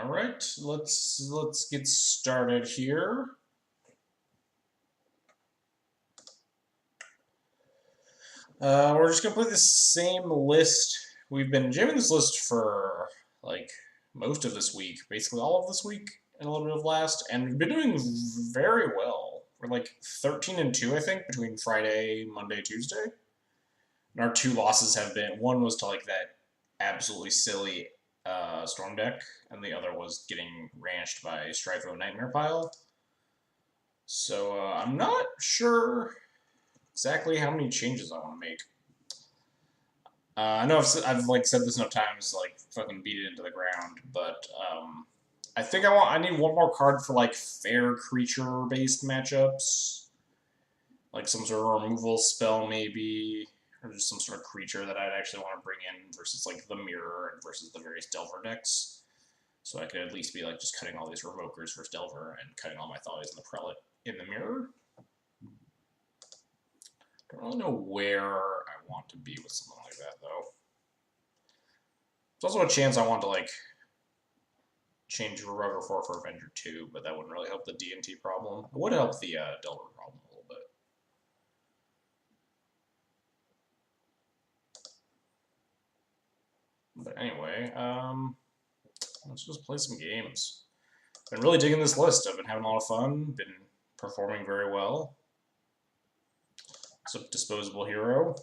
All right, let's get started here. We're just gonna play the same list. We've been jamming this list for like most of this week, basically all of this week, and a little bit of last, and we've been doing very well. We're like 13-2, I think, between Friday, Monday, Tuesday. And our two losses have been one was to like that absolutely silly Storm deck, and the other was getting ranched by Strifo Nightmare Pile. So I'm not sure exactly how many changes I want to make. I know I've like said this enough times, like fucking beat it into the ground, but I think I need one more card for like fair creature based matchups, like some sort of removal spell maybe, or just some sort of creature that I'd actually want to bring in versus like the mirror and versus the various Delver decks. So I could at least be like just cutting all these Revokers versus Delver and cutting all my Thalias and the Prelate in the mirror. Don't really know where I want to be with something like that, though. There's also a chance I want to, like, change Revoker 4 for Avenger 2, but that wouldn't really help the D&T problem. It would help the Delver problem a little bit. But anyway, let's just play some games. Been really digging this list. I've been having a lot of fun, been performing very well. It's a disposable hero.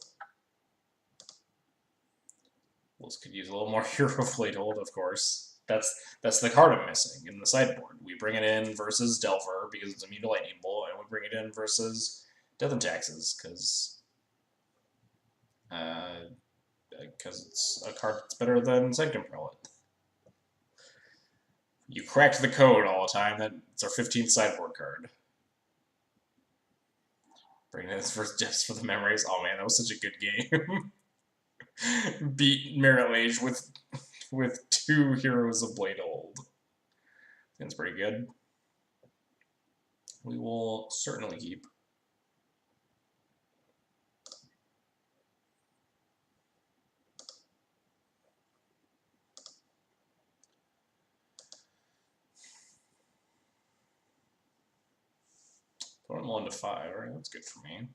This could use a little more Hero Flatehold, of course. That's the card I'm missing in the sideboard. We bring it in versus Delver because it's immune to Lightning Bolt, and we bring it in versus Death and Taxes because it's a card that's better than Sanctum Prelate. You cracked the code all the time. It's our 15th sideboard card. Bringing in this first just for the memories. Oh man, that was such a good game. Beat Merit Mage with 2 Heroes of Bladehold. That's pretty good. We will certainly keep. Going 1 to 5, right? That's good for me.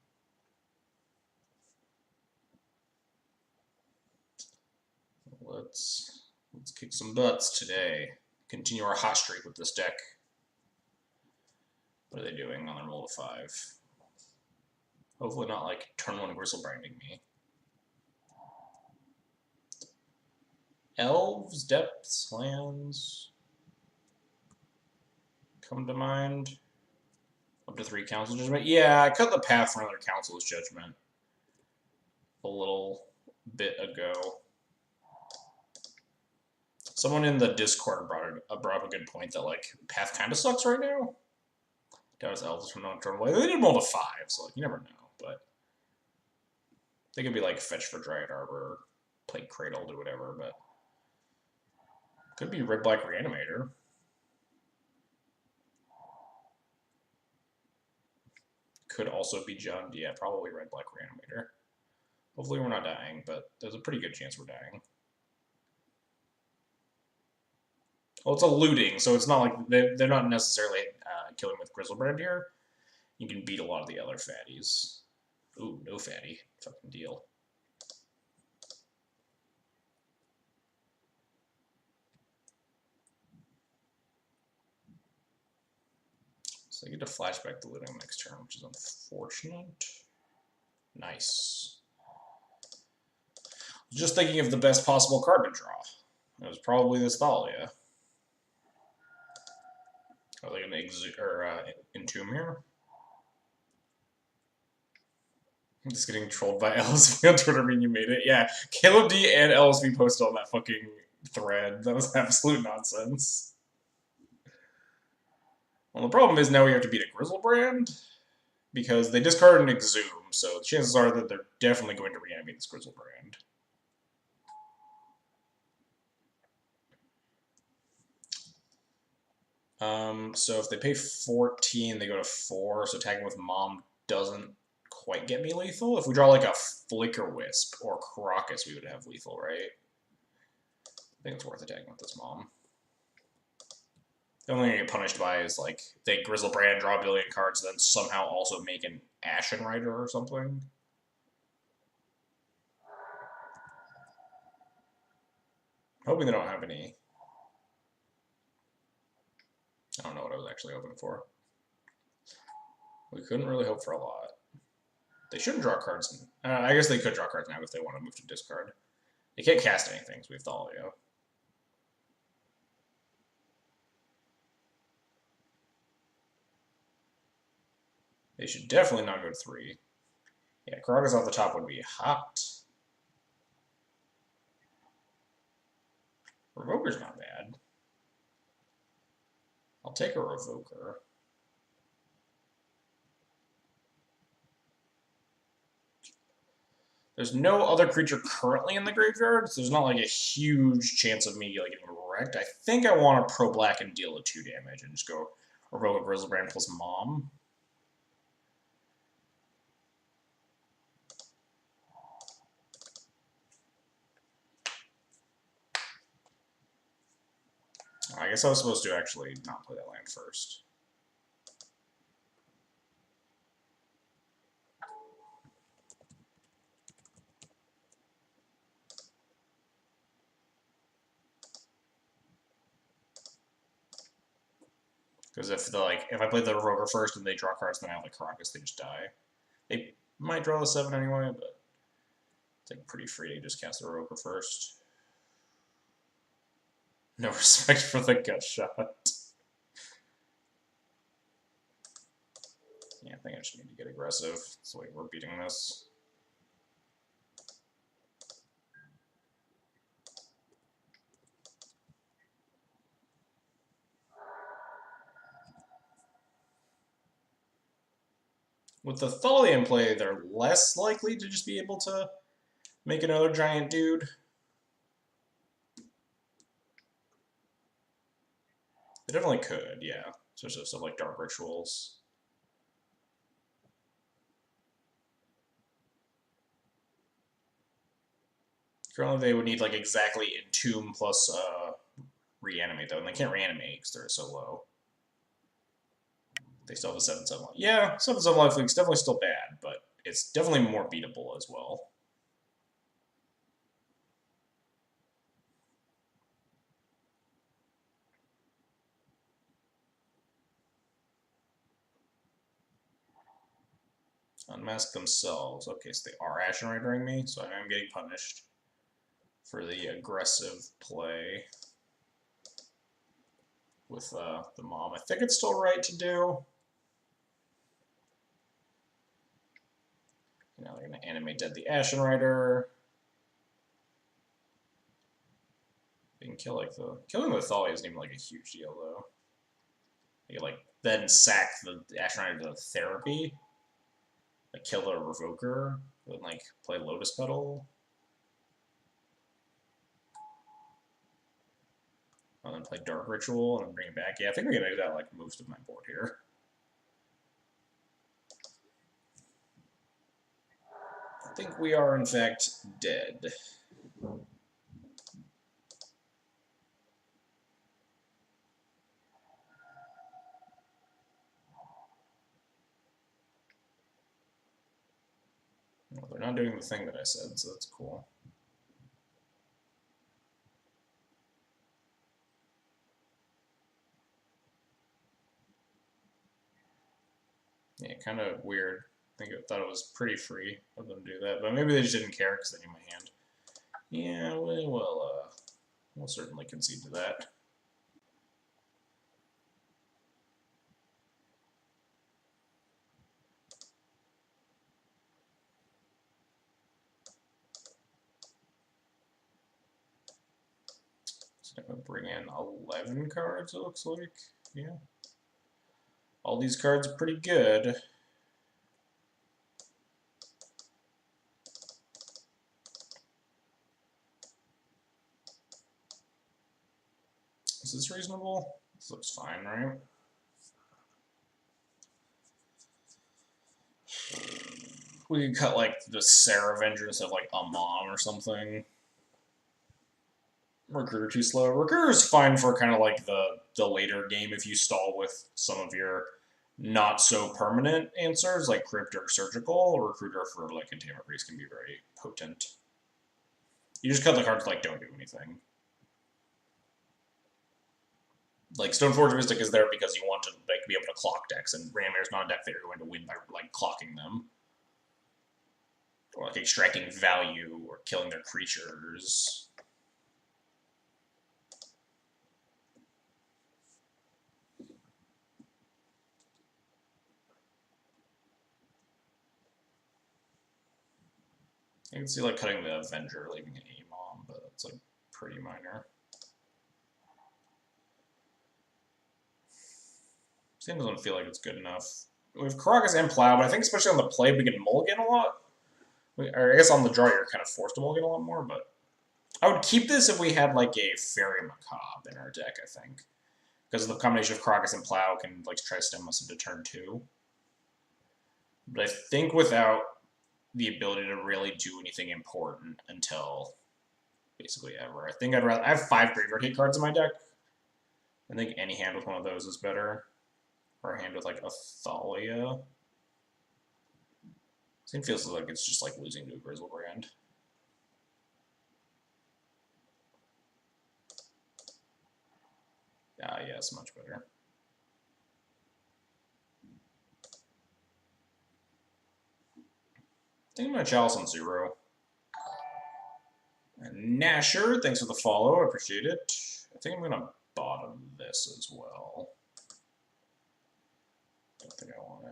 Let's kick some butts today. Continue our hot streak with this deck. What are they doing on their roll to 5? Hopefully not like turn 1 Griselbranding me. Elves, depths, lands come to mind. Up to 3 Council Judgment. Yeah, I cut the path for another Council's Judgment a little bit ago. Someone in the Discord brought up a good point that like path kind of sucks right now. That was elves from non turn away. They did roll to 5, so like you never know. But they could be like fetch for Dryad Arbor, play Cradle, do whatever. But could be Red Black Reanimator. Could also be John. Yeah, probably Red Black Reanimator. Hopefully we're not dying, but there's a pretty good chance we're dying. Well, it's a looting, so it's not like they're not necessarily killing with Griselbrand here. You can beat a lot of the other fatties. Ooh, no fatty. Fucking deal. So I get to flashback the looting next turn, which is unfortunate. Nice. Just thinking of the best possible card to draw. It was probably this Thalia. Are they going to Entomb here? I'm just getting trolled by LSV on Twitter. I mean, you made it. Yeah, Caleb D and LSV posted on that fucking thread. That was absolute nonsense. Well, the problem is now we have to beat a Griselbrand because they discarded an Exhume, so chances are that they're definitely going to reanimate this Griselbrand. So if they pay 14, they go to 4, so attacking with Mom doesn't quite get me lethal. If we draw like a Flicker Wisp or Crocus, we would have lethal, right? I think it's worth attacking with this Mom. The only thing I get punished by is like they Grizzlebrand, draw a billion cards, then somehow also make an Ashen Rider or something. Hoping they don't have any. I don't know what I was actually hoping for. We couldn't really hope for a lot. They shouldn't draw cards. I guess they could draw cards now if they want to move to discard. They can't cast anything, so we have Thalia. They should definitely not go to 3. Yeah, Karaga's off the top would be hot. Revoker's not bad. I'll take a Revoker. There's no other creature currently in the graveyard, so there's not like a huge chance of me like getting wrecked. I think I want to pro black and deal a 2 damage and just go Revoke a Grizzlebrand plus Mom. I guess I was supposed to actually not play that land first. Because if I play the Roger first and they draw cards, then I have like Caracas, they just die. They might draw the 7 anyway, but it's like pretty free to just cast the Roger first. No respect for the gut shot. Yeah, I think I just need to get aggressive. That's the way we're beating this. With the Thalia in play, they're less likely to just be able to make another giant dude. They definitely could, yeah. Especially stuff like Dark Rituals. Currently, they would need like exactly Entomb plus Reanimate, though, and they can't reanimate because they're so low. They still have a 7/7 life. Yeah, 7/7 life leak's definitely still bad, but it's definitely more beatable as well. Unmask themselves. Okay, so they are Ashen Ridering me, so I'm getting punished for the aggressive play with the Mom. I think it's still right to do. Now they're going to animate dead the Ashen Rider. They can kill like the killing the Thalia isn't even like a huge deal though. You like then sack the Ashen Rider to therapy, like kill the Revoker, then like play Lotus Petal, and then play Dark Ritual and then bring it back. Yeah, I think we can make that like most of my board here. I think we are in fact dead. Well, they're not doing the thing that I said, so that's cool. Yeah, kind of weird. I thought it was pretty free of them to do that, but maybe they just didn't care because they knew my hand. Yeah, we'll certainly concede to that. So I'm going to bring in 11 cards, it looks like. Yeah. All these cards are pretty good. Is this reasonable? This looks fine, right? We could cut like the Sarah Avenger instead of like a Mom or something. Recruiter too slow. Recruiter is fine for kind of like the later game if you stall with some of your not so permanent answers like crypt or surgical. Recruiter for like containment priest can be very potent. You just cut the cards like don't do anything. Like Stoneforge Mystic is there because you want to like be able to clock decks, and Reanimator's not a deck that you're going to win by like clocking them. Or like extracting value or killing their creatures. I can see like cutting the Avenger, leaving an Amon, but it's like pretty minor. Same doesn't feel like it's good enough. We have Karakas and Plow, but I think especially on the play we can mulligan a lot. Or I guess on the draw you're kind of forced to mulligan a lot more, but I would keep this if we had like a Fairy Macabre in our deck, I think. Because the combination of Karakas and Plow can like try to stem us into turn 2. But I think without the ability to really do anything important until basically ever. I think I'd rather... I have 5 graveyard hit cards in my deck. I think any hand with one of those is better. Or a hand with like Athalia. It feels like it's just like losing to a Grizzlebrand. Yes, much better. I think I'm going to Chalice on 0. And Nasher, thanks for the follow, I appreciate it. I think I'm going to bottom this as well. Don't think I want it.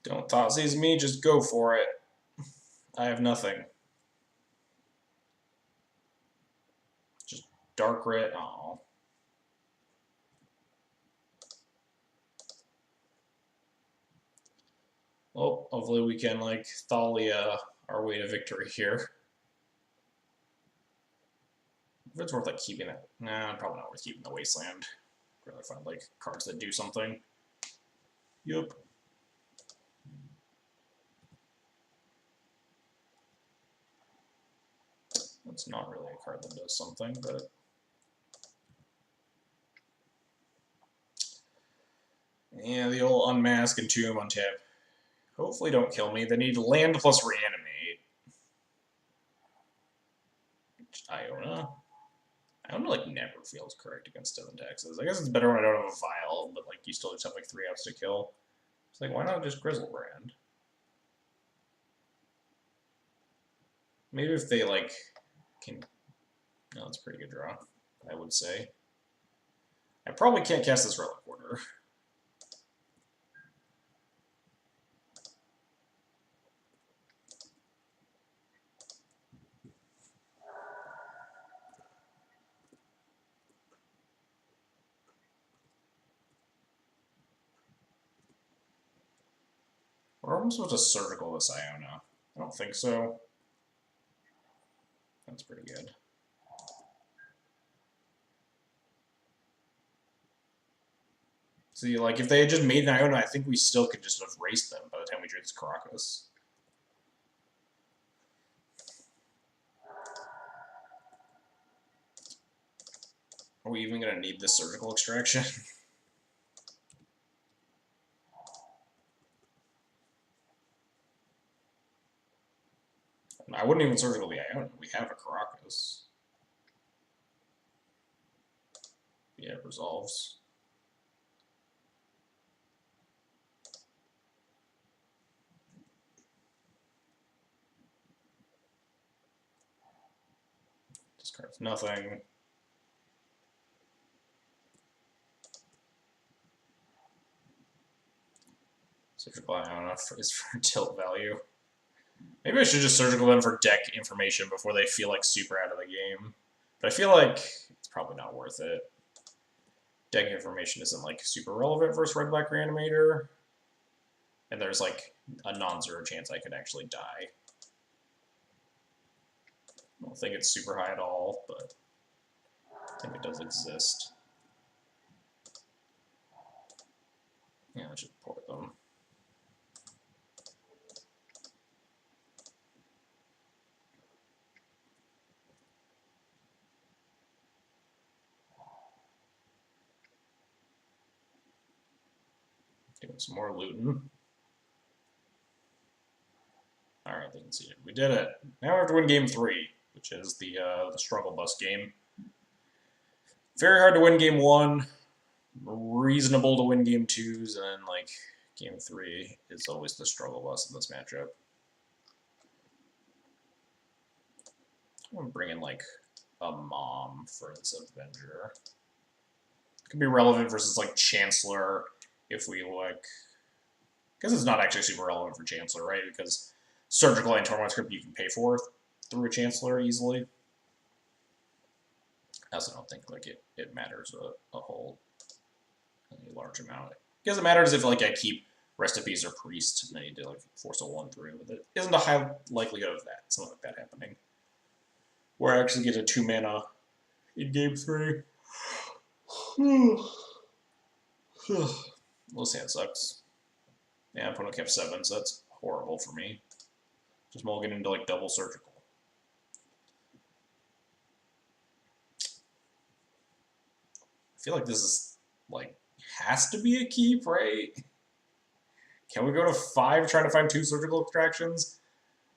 Don't Thoughtseize me, just go for it. I have nothing. Just Dark Red. Oh. Well, hopefully we can, like, Thalia our way to victory here. If it's worth, like, keeping it. Nah, probably not worth keeping the Wasteland. I'd rather find, like, cards that do something. Yup. That's not really a card that does something, but... Yeah, the old Unmask and Tomb on tap. Hopefully don't kill me. They need land plus reanimate. Iona. Iona, like, never feels correct against 7 taxes. I guess it's better when I don't have a Vial, but, like, you still just have, like, 3 outs to kill. It's like, why not just Grizzlebrand? Maybe if they, like, can... No, that's a pretty good draw, I would say. I probably can't cast this Relic Order. Or am I supposed to Surgical this Iona? I don't think so. That's pretty good. See, like, if they had just made an Iona, I think we still could just have raced them by the time we drew this Caracas. Are we even going to need this Surgical Extraction? I wouldn't even Surgical the Iona. We have a Caracas. Yeah, it resolves. Discards nothing. Surgical Iona is for tilt value. Maybe I should just Surgical them for deck information before they feel like super out of the game. But I feel like it's probably not worth it. Deck information isn't like super relevant versus Red-Black Reanimator. And there's like a non-zero chance I could actually die. I don't think it's super high at all, but I think it does exist. Yeah, I should port them. Doing some more looting. Alright, they can see it. We did it. Now we have to win game 3, which is the struggle bus game. Very hard to win game 1, reasonable to win game 2s, and then like game 3 is always the struggle bus in this matchup. I'm gonna bring in like a mom for this Avenger. Could be relevant versus like Chancellor if we like. I guess it's not actually super relevant for Chancellor, right? Because surgical and tournament script you can pay for through a Chancellor easily. I also don't think like it matters a whole large amount. I guess it matters if like I keep Recipes or Priest and I need to like force a 1/3 with it. Isn't a high likelihood of that, something like that happening. Where I actually get a 2 mana in game 3. This hand sucks. Yeah, opponent kept 7, so that's horrible for me. Just mulligan into like double surgical. I feel like this is like has to be a keep, right? Can we go to 5 trying to find 2 surgical extractions?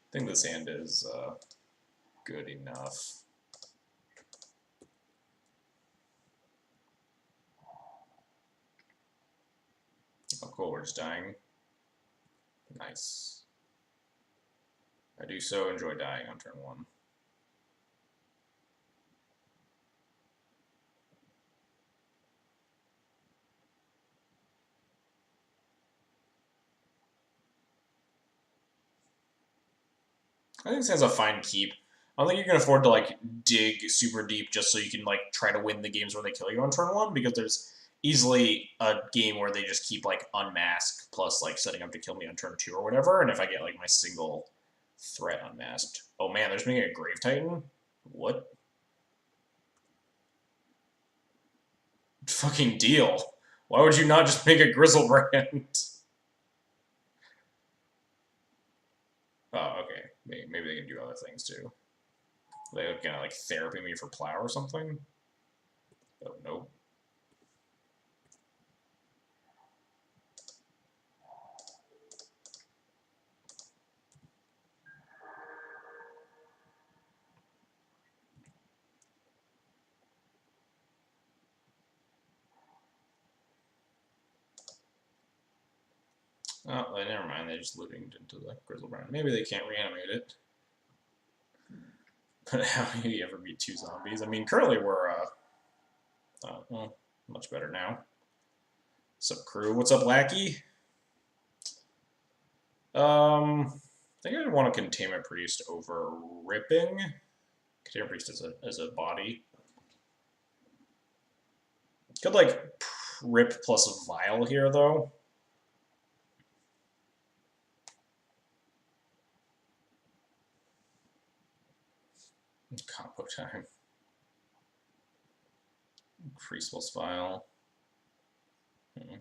I think this hand is good enough. Oh, cool, we're just dying. Nice. I do so enjoy dying on turn 1. I think this has a fine keep. I don't think you can afford to like dig super deep just so you can like try to win the games where they kill you on turn 1, because there's easily a game where they just keep like unmasked plus like setting up to kill me on turn 2 or whatever, and if I get like my single threat unmasked. Oh man, there's making a Grave Titan? What? Fucking deal. Why would you not just make a Grizzlebrand? Oh, okay. Maybe they can do other things too. They gonna like therapy me for plow or something? Oh, nope. Oh, well, never mind. They just looted into the Grizzlebrand. Maybe they can't reanimate it. But how do you ever beat 2 zombies? I mean, currently we're, well, much better now. What's up, crew? What's up, Lackey? I think I want a Containment Priest over Ripping. Containment Priest as a body. Could, like, Rip plus a Vial here, though. Combo time. Priest plus Vial. I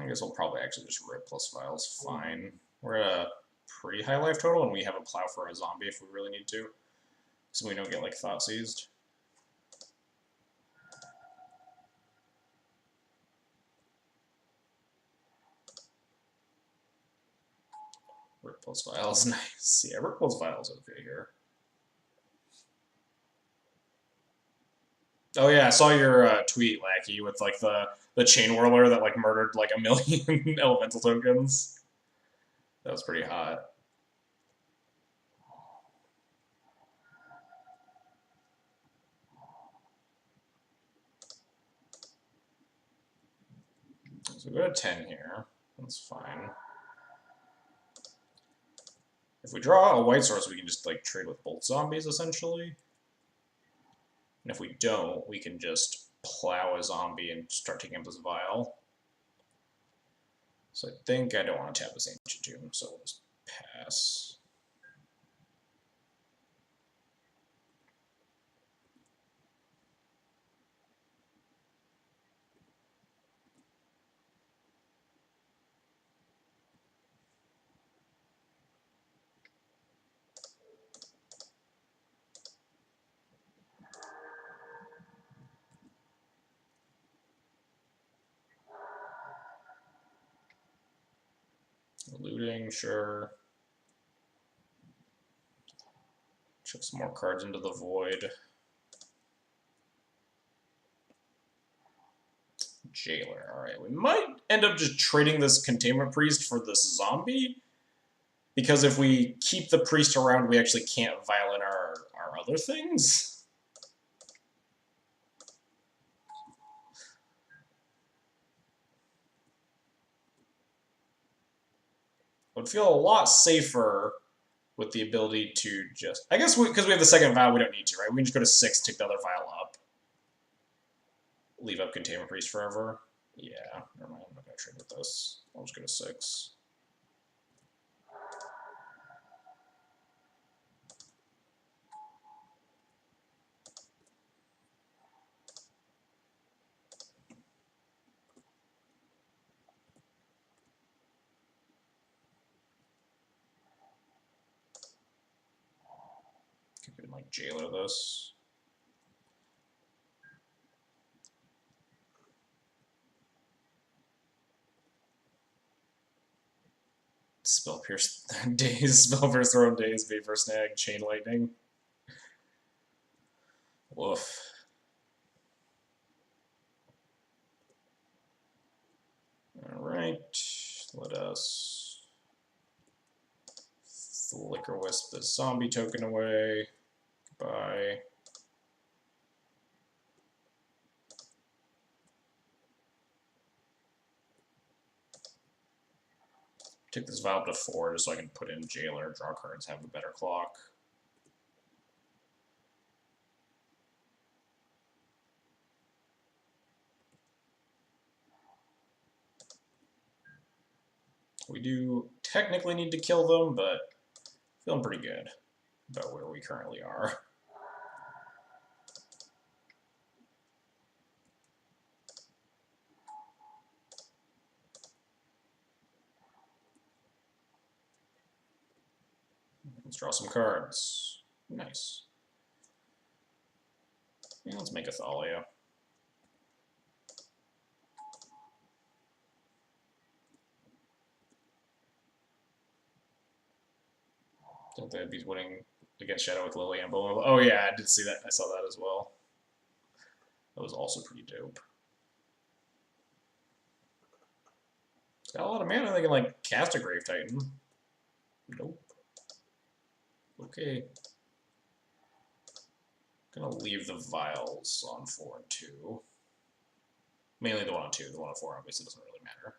guess we'll probably actually just Rip plus Vial's fine. We're at a pretty high life total, and we have a plow for a zombie if we really need to. So we don't get, like, Thought Seized. Rip plus Vial is nice. Yeah, Rip plus Vial is okay here. Oh yeah, I saw your tweet, Lackey, with like the chain whirler that like murdered like a million elemental tokens. That was pretty hot. So we go to 10 here. That's fine. If we draw a white source, we can just like trade with both zombies essentially. And if we don't, we can just plow a zombie and start taking up this vial. So I think I don't want to tap this Ancient Tomb, so we'll just pass. Looting, sure. Chuck some more cards into the void. Jailer. Alright, we might end up just trading this Containment Priest for this zombie. Because if we keep the priest around, we actually can't violate our other things. It would feel a lot safer with the ability to just... I guess because we have the second vial, we don't need to, right? We can just go to 6, take the other vial up. Leave up Containment Priest forever. Yeah, never mind. I'm not going to trade with this. I'll just go to 6. Could like jailer this. Spell Pierce Daze, Spell Pierce Throne Daze, Vapor Snag, Chain Lightning. Woof. Alright, let us Flicker Wisp the zombie token away. Goodbye. Take this vial to 4 just so I can put in Jailer, draw cards, have a better clock. We do technically need to kill them, but feeling pretty good about where we currently are. Let's draw some cards. Nice. Yeah, let's make a Thalia. Don't they'd be winning against Shadow with Lily and Bola. Oh yeah, I did see that. I saw that as well. That was also pretty dope. It's got a lot of mana. They can like cast a Grave Titan. Nope. Okay. Gonna leave the vials on 4 and 2. Mainly the one on 2. The one on 4 obviously doesn't really matter.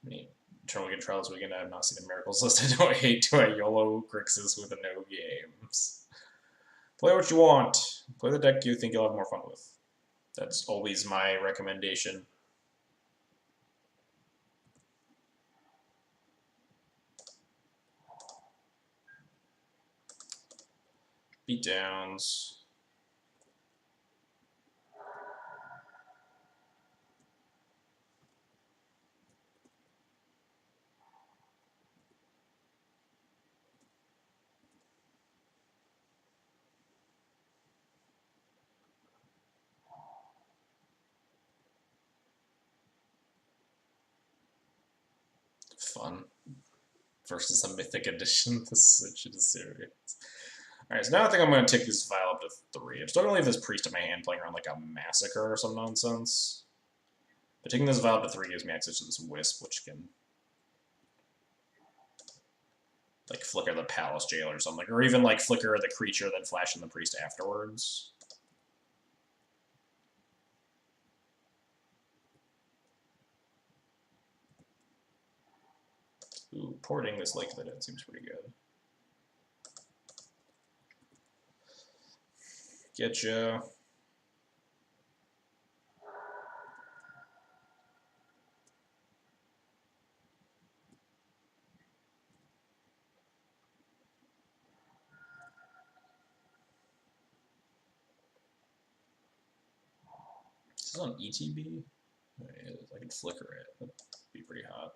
Neat. Eternal Weekend Trial this weekend. I have not seen a Miracles list. I hate to I YOLO Grixis with no games. Play what you want. Play the deck you think you'll have more fun with. That's always my recommendation. Beatdowns. Fun. Versus a Mythic Edition. This is such a serious. Alright, so now I think I'm going to take this vial up to 3. I'm still going to leave this Priest in my hand playing around like a Massacre or some nonsense. But taking this vial up to 3 gives me access to this Wisp, which can like flicker the Palace Jail or something. Or even like flicker the creature, then flash in the Priest afterwards. Ooh, porting this Lake of the Dead seems pretty good. Getcha. Is this on ETB? It is. I can flicker it. That'd be pretty hot.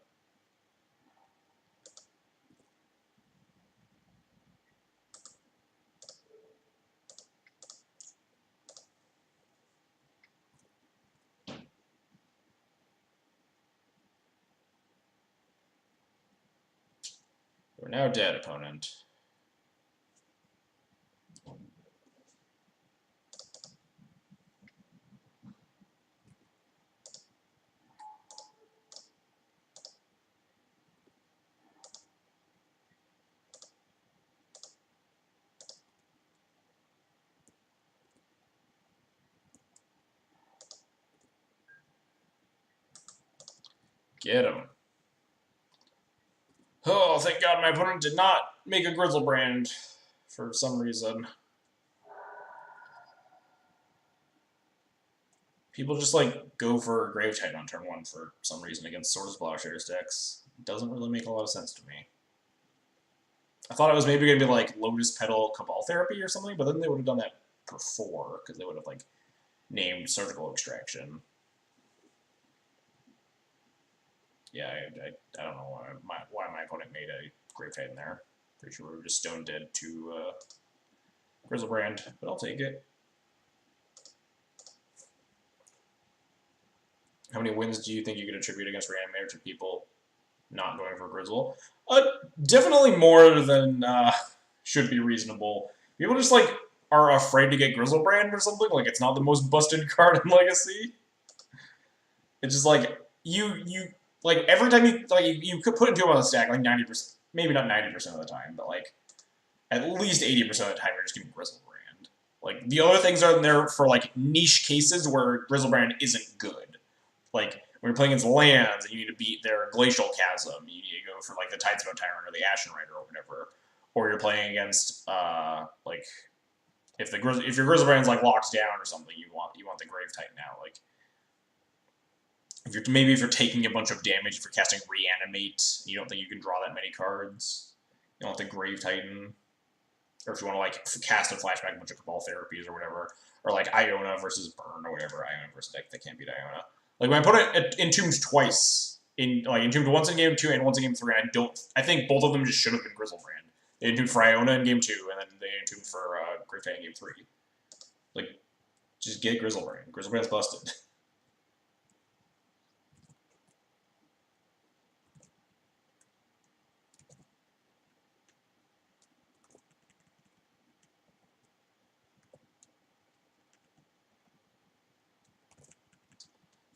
We're now dead, opponent. Get him. Oh, thank God my opponent did not make a Grizzlebrand for some reason. People just like go for Grave Titan on turn 1 for some reason against Swords of Plowshares decks. It doesn't really make a lot of sense to me. I thought it was maybe going to be like Lotus Petal Cabal Therapy or something, but then they would have done that before because they would have like named Surgical Extraction. Yeah, I don't know why my opponent made a Grave Titan there. Pretty sure we were just stone dead to Grizzlebrand, but I'll take it. How many wins do you think you could attribute against Reanimator to people not going for Grizzle? Definitely more than should be reasonable. People just like are afraid to get Grizzlebrand or something. Like it's not the most busted card in Legacy. It's just like you like every time you could put into him on the stack like 90%, maybe not 90% of the time, but like at least 80% of the time you're just getting Grizzlebrand. Like the other things are in there for like niche cases where Grizzlebrand isn't good. Like when you're playing against lands and you need to beat their Glacial Chasm, you need to go for like the Tidespout Tyrant or the Ashen Rider or whatever. Or you're playing against like if your Grizzlebrand's like locked down or something, you want the Grave Titan out. Like if you're taking a bunch of damage, if you're casting Reanimate, you don't think you can draw that many cards. You want the Grave Titan. Or if you want to like cast a flashback, a bunch of Cabal Therapies or whatever. Or like Iona versus Burn or whatever. Iona versus deck that can't beat Iona. Like my opponent entombed twice. Entombed once in game 2 and once in game 3, and I think both of them just should have been Grizzlebrand. They entombed for Iona in game 2, and then they entombed for Grave Titan in game 3. Like, just get Grizzlebrand. Grizzlebrand's busted.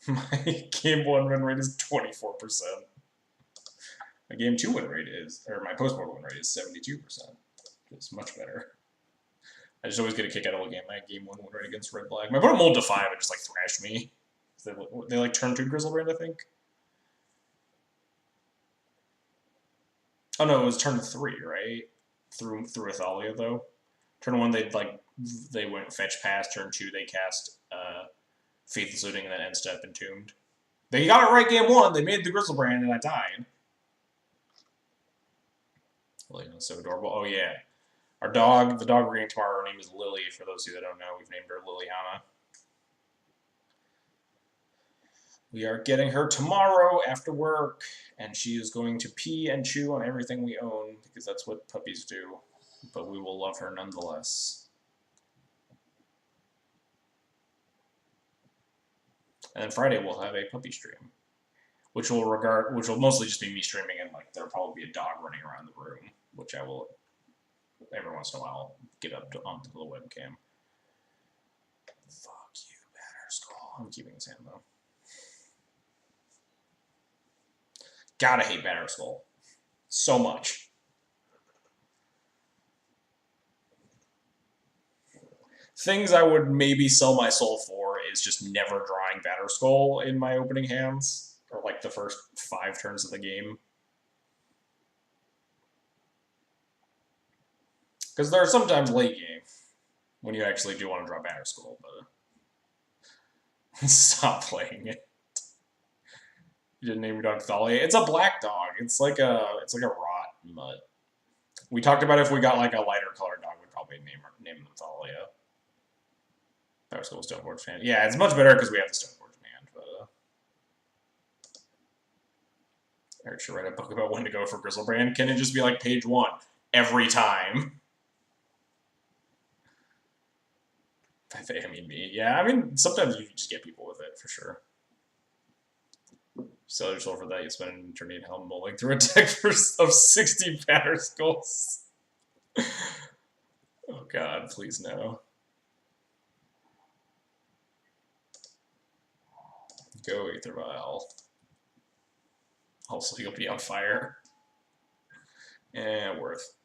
My game 1 win rate is 24%. My game 2 win rate is, or my post-mortal win rate is 72%. It's much better. I just always get a kick out of looking at my game 1 win rate against Red Black. My opponent mulled to 5 and just like thrashed me. They like turn 2 Grizzlebrand, I think. Oh no, it was turn 3, right? Through Athalia though. Turn 1 they went fetch pass. Turn 2 they cast Faithless Looting and then end step Entombed. They got it right game 1. They made the Grizzlebrand and I died. Like, that's so adorable. Oh yeah. Our dog, the dog we're getting tomorrow, her name is Lily. For those of you that don't know, we've named her Liliana. We are getting her tomorrow after work, and she is going to pee and chew on everything we own, because that's what puppies do. But we will love her nonetheless. And then Friday we'll have a puppy stream, which will mostly just be me streaming, and like there'll probably be a dog running around the room, which I will every once in a while get up onto the webcam. Fuck you, Batterskull. I'm keeping his hand though. Gotta hate Batterskull so much. Things I would maybe sell my soul for is just never drawing Batterskull in my opening hands, or like the first 5 turns of the game. Because there are sometimes late game when you actually do want to draw Banner Skull, but stop playing it. You didn't name your dog Thalia. It's a black dog. It's like a rot mutt. We talked about if we got like a lighter colored dog, we'd probably name them Thalia. Power Skull Stoneforge fan. Yeah, it's much better because we have the Stoneforge band, but Eric should write a book about when to go for Grizzlebrand. Can it just be like page 1 every time? I mean me. Yeah, I mean sometimes you just get people with it for sure. Sell your soul for that, you spend an eternity in hell mulling through a deck of 60 Banner Skulls. Oh god, please no. Go Aether Vial. Also, you'll be on fire. Worth.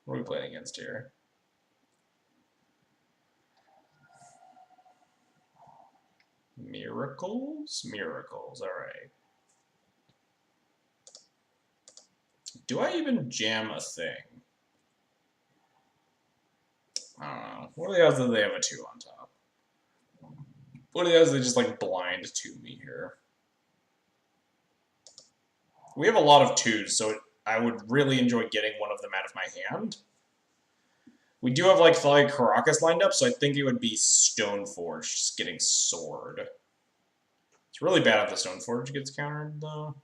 What are we playing against here? Miracles? Miracles, alright. Do I even jam a thing? I don't know. What are the odds that they have a 2 on top? What are the odds they just like blind to me here? We have a lot of 2s, so I would really enjoy getting one of them out of my hand. We do have like Thalia Caracas lined up, so I think it would be Stoneforge just getting Sword. It's really bad if the Stoneforge gets countered, though.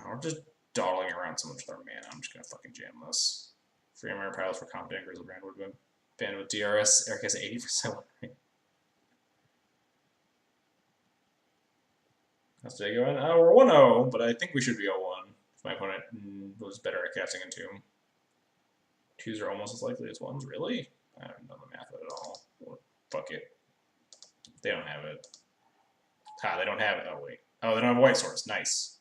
We're just dawdling around so much with our mana. I'm just gonna fucking jam this. Free Mirror Piles for Competent Grizzlebrand would have been banned with DRS. Eric has 80%. How's today going? We're 1-0, but I think we should be 0-1 if my opponent was better at casting Entomb. 2s are almost as likely as 1s. Really? I don't know the math of it at all. Well, fuck it. They don't have it. They don't have it. Oh, wait. Oh, they don't have a white source. Nice.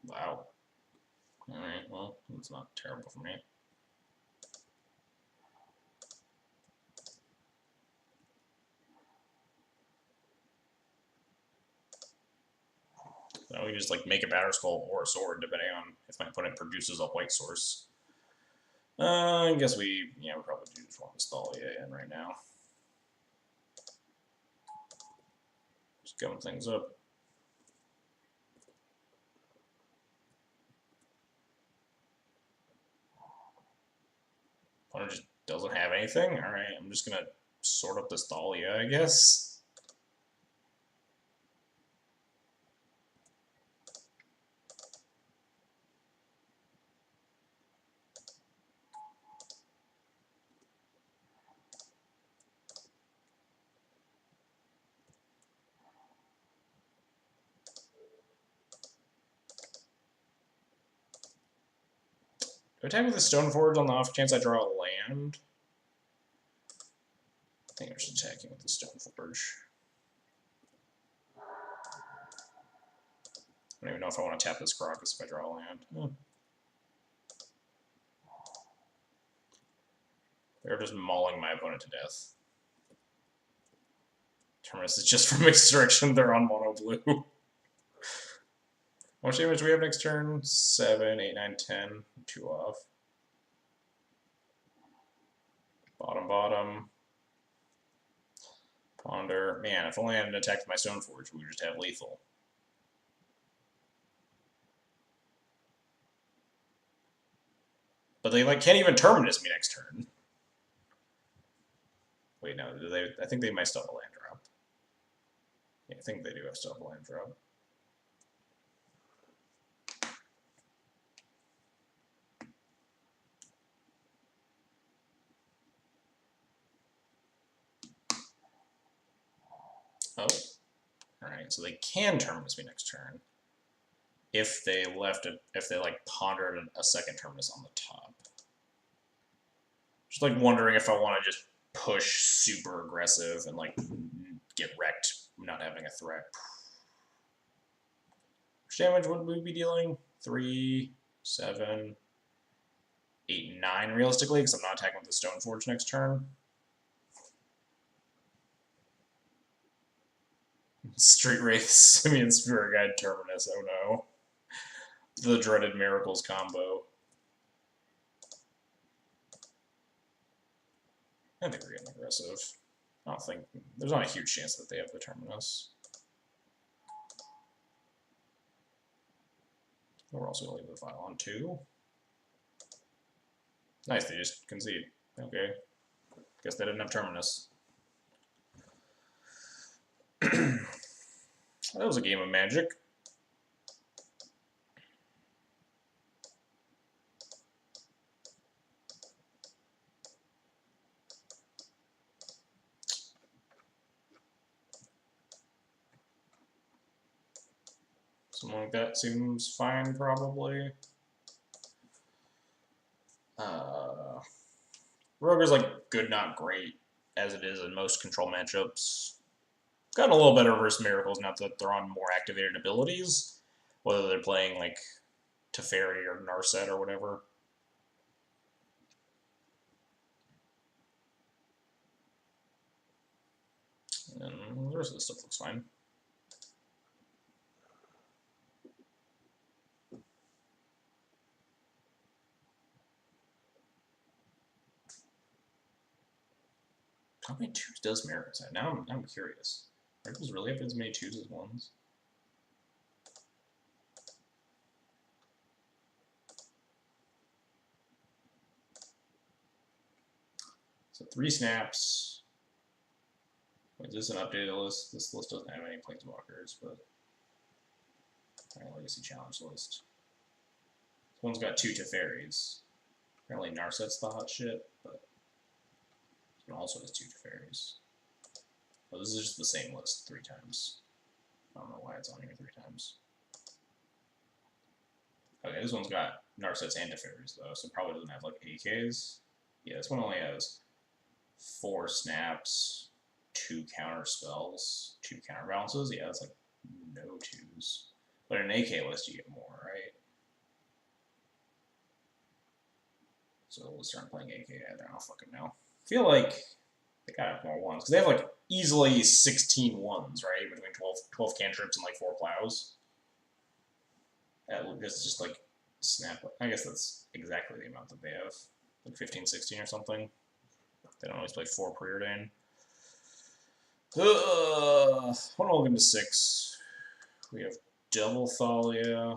Wow. Alright, well, it's not terrible for me. So we just like make a Banner Skull or a Sword, depending on if my opponent produces a white source. I guess we probably do just want this Thalia in right now. Just gum things up. Opponent just doesn't have anything? Alright, I'm just gonna sort up this Thalia, I guess. Do I attack with the Stoneforge on the off chance I draw a land? I think I'm just attacking with the Stoneforge. I don't even know if I want to tap this Caracas if I draw a land. They're just mauling my opponent to death. Terminus is just for mixed direction. They're on mono blue. How much damage do we have next turn? 7, 8, 9, 10. 2 off. Bottom. Ponder. Man, if only I hadn't attacked my Stoneforge, we would just have lethal. But they can't even Terminus me next turn. Wait, no, do they? I think they might still have a land drop. Yeah, I think they do have still have a land drop. Oh, all right. So they can Terminus me next turn if they pondered a second Terminus on the top. Just wondering if I want to just push super aggressive and get wrecked, not having a threat. How much damage would we be dealing? 3, 7. 8 and 9 realistically, because I'm not attacking with the Stoneforge next turn. Street Wraith, Simian Spirit Guide, Terminus, oh no. The dreaded Miracles combo. I think we're getting aggressive. I don't think there's not a huge chance that they have the Terminus. We're also going to leave the file on 2. Nice, they just concede. Okay. Guess they didn't have Terminus. That was a game of Magic. Something like that seems fine, probably. Rogue is like good, not great, as it is in most control matchups. Gotten a little better versus Miracles, not that they're on more activated abilities, whether they're playing like Teferi or Narset or whatever. And the rest of the stuff looks fine. How many 2s does Miracles have? Now I'm curious. Miracles really have as many 2s as 1s? So 3 snaps. Wait, is this an updated list? This list doesn't have any Planeswalkers, but... Alright, Legacy Challenge list. This one's got 2 Teferis. Apparently Narset's the hot shit, but... It also has 2 Teferis. Oh, this is just the same list 3 times. I don't know why it's on here 3 times. Okay, this one's got Narsets and Teferis, though, so it probably doesn't have, like, AKs. Yeah, this one only has 4 snaps, 2 counter spells, 2 counterbalances. Yeah, that's like no 2s. But in an AK list, you get more, right? So we'll start playing AK either. I don't fucking know. I feel like they gotta have more 1s. Because they have, like, easily 16 1s, right? Between 12 cantrips and, like, 4 plows. It's just, like, snap. I guess that's exactly the amount that they have. Like 15, 16 or something. They don't always play 4 preordained. One will into 6. We have Double Thalia.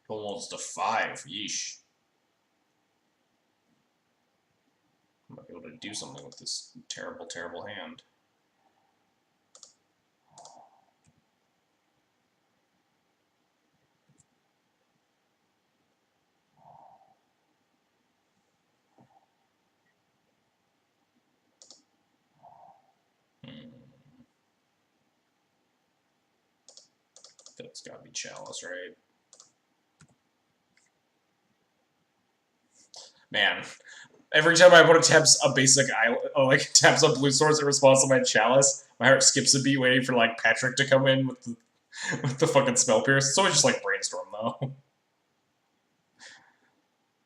Almost a 5. Yeesh. I might be able to do something with this terrible, terrible hand. That's gotta be Chalice, right? Man, every time my opponent taps a basic like taps a blue source in response to my Chalice, my heart skips a beat waiting for like Patrick to come in with the fucking Spell Pierce. It's always just like Brainstorm though.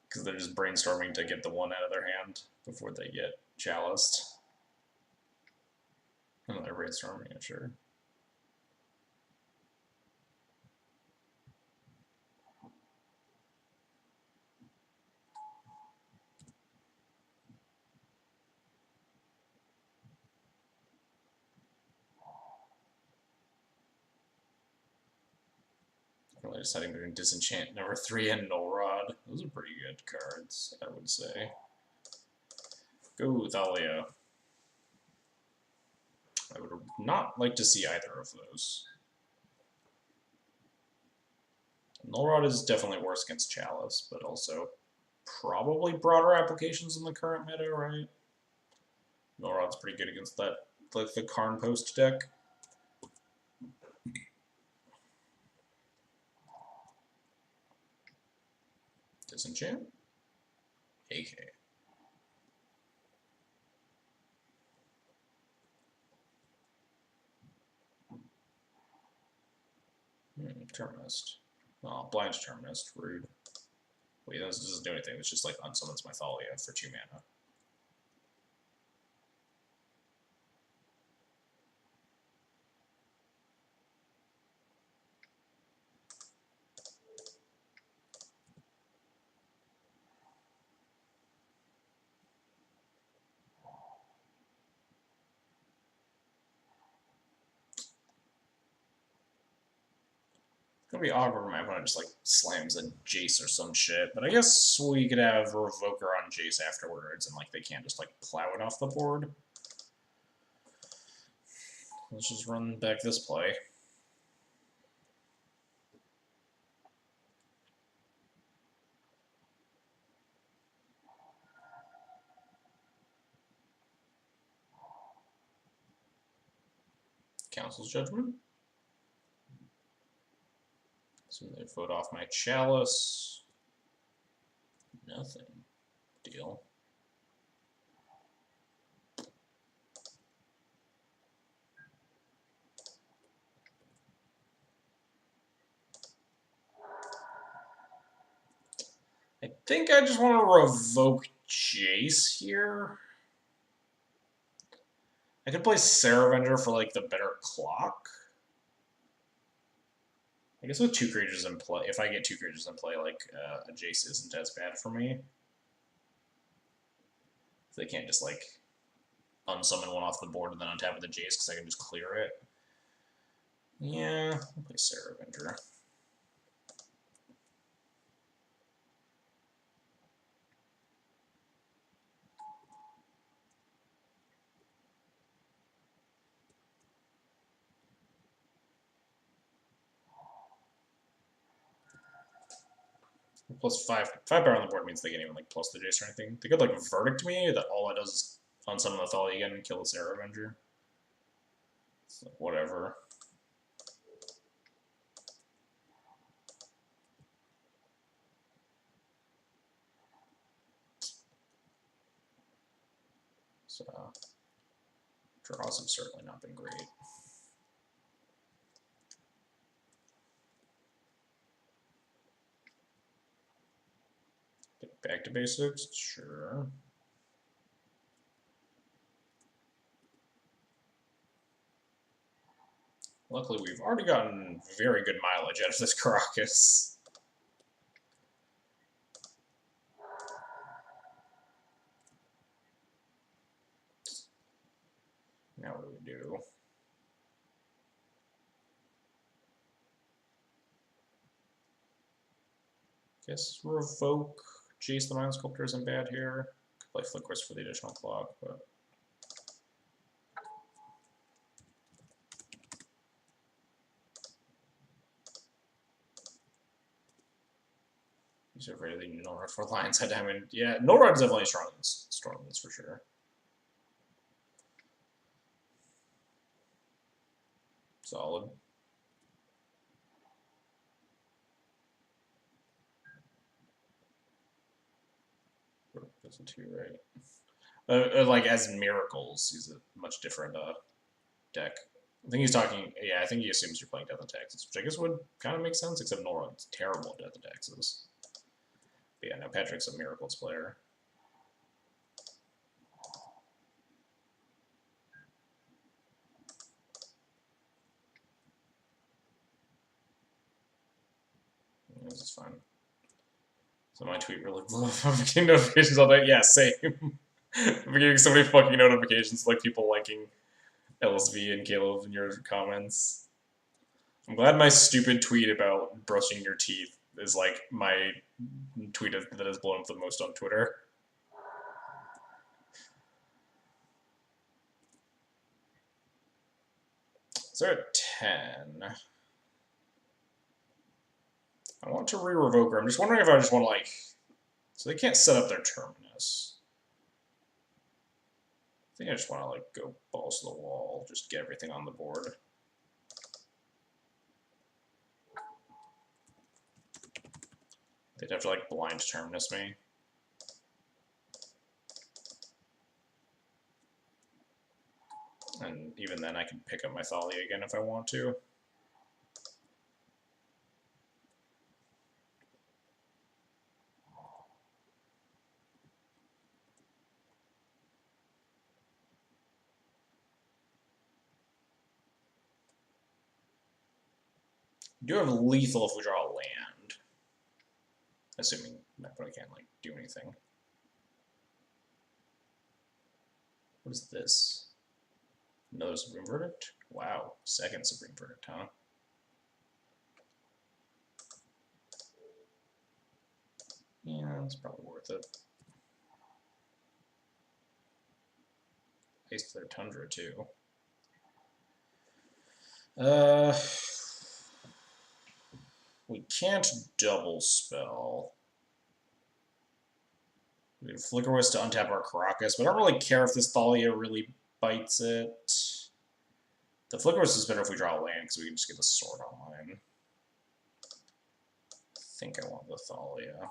Because they're just brainstorming to get the 1 out of their hand before they get Chaliced. Another brainstorming, yeah, sure. Really deciding between Disenchant number 3 and Null Rod. Those are pretty good cards, I would say. Go Thalia. I would not like to see either of those. Null Rod is definitely worse against Chalice, but also probably broader applications in the current meta, right? Null Rod's pretty good against that, like the Karn Post deck. Disenchant? AK. Terminist. Oh, blind Terminist. Rude. Wait, this doesn't do anything. It's just like unsummons my Thalia for 2 mana. It's gonna be awkward when my opponent just like slams a Jace or some shit, but I guess we could have Revoker on Jace afterwards, and like they can't just like plow it off the board. Let's just run back this play. Council's Judgment. So they vote off my Chalice. Nothing. Deal. I think I just want to revoke Jace here. I could play Saravenger for like the better clock. I guess with 2 creatures in play, if I get 2 creatures in play, like a Jace isn't as bad for me. They can't just like unsummon one off the board and then untap with the Jace because I can just clear it. Yeah, I'll play Saravenger. Plus 5 power on the board means they can't even like plus the Jace or anything. They could like verdict me that all it does is unsummon the Thalia again and kill the Saravenger. So whatever. So draws have certainly not been great. Get back to basics, sure. Luckily, we've already gotten very good mileage out of this Caracas. Now what do we do? Guess revoke Jace the Mind Sculptor isn't bad here. Could play Flickers for the additional clock, but these are really Norad for Lions Head Diamond. Yeah, Norad's definitely stronger than Stormlands for sure. Solid. That's a 2, right? Like as Miracles, he's a much different deck. I think he's talking. Yeah, I think he assumes you're playing Death and Taxes, which I guess would kind of make sense. Except Norad's terrible at Death and Taxes. But yeah, no, Patrick's a Miracles player. This is fine. So my tweet really blew up. I'm getting notifications all day. Yeah, same. I'm getting so many fucking notifications, like people liking LSV and Caleb in your comments. I'm glad my stupid tweet about brushing your teeth is like my tweet that has blown up the most on Twitter. So they're at 10. I want to re-revoke her. I'm just wondering if I just want to like... So they can't set up their Terminus. I think I just want to like go balls to the wall, just get everything on the board. They'd have to like blind Terminus me. And even then I can pick up my Thalia again if I want to. We do have lethal if we draw a land. Assuming my opponent can't, like, do anything. What is this? Another Supreme Verdict? Wow, second Supreme Verdict, huh? Yeah, that's probably worth it. Paste their Tundra, too. We can't double spell. We can Flicker Wisp to untap our Caracas, but I don't really care if this Thalia really bites it. The Flicker Wisp is better if we draw a land, because we can just get the sword online. I think I want the Thalia.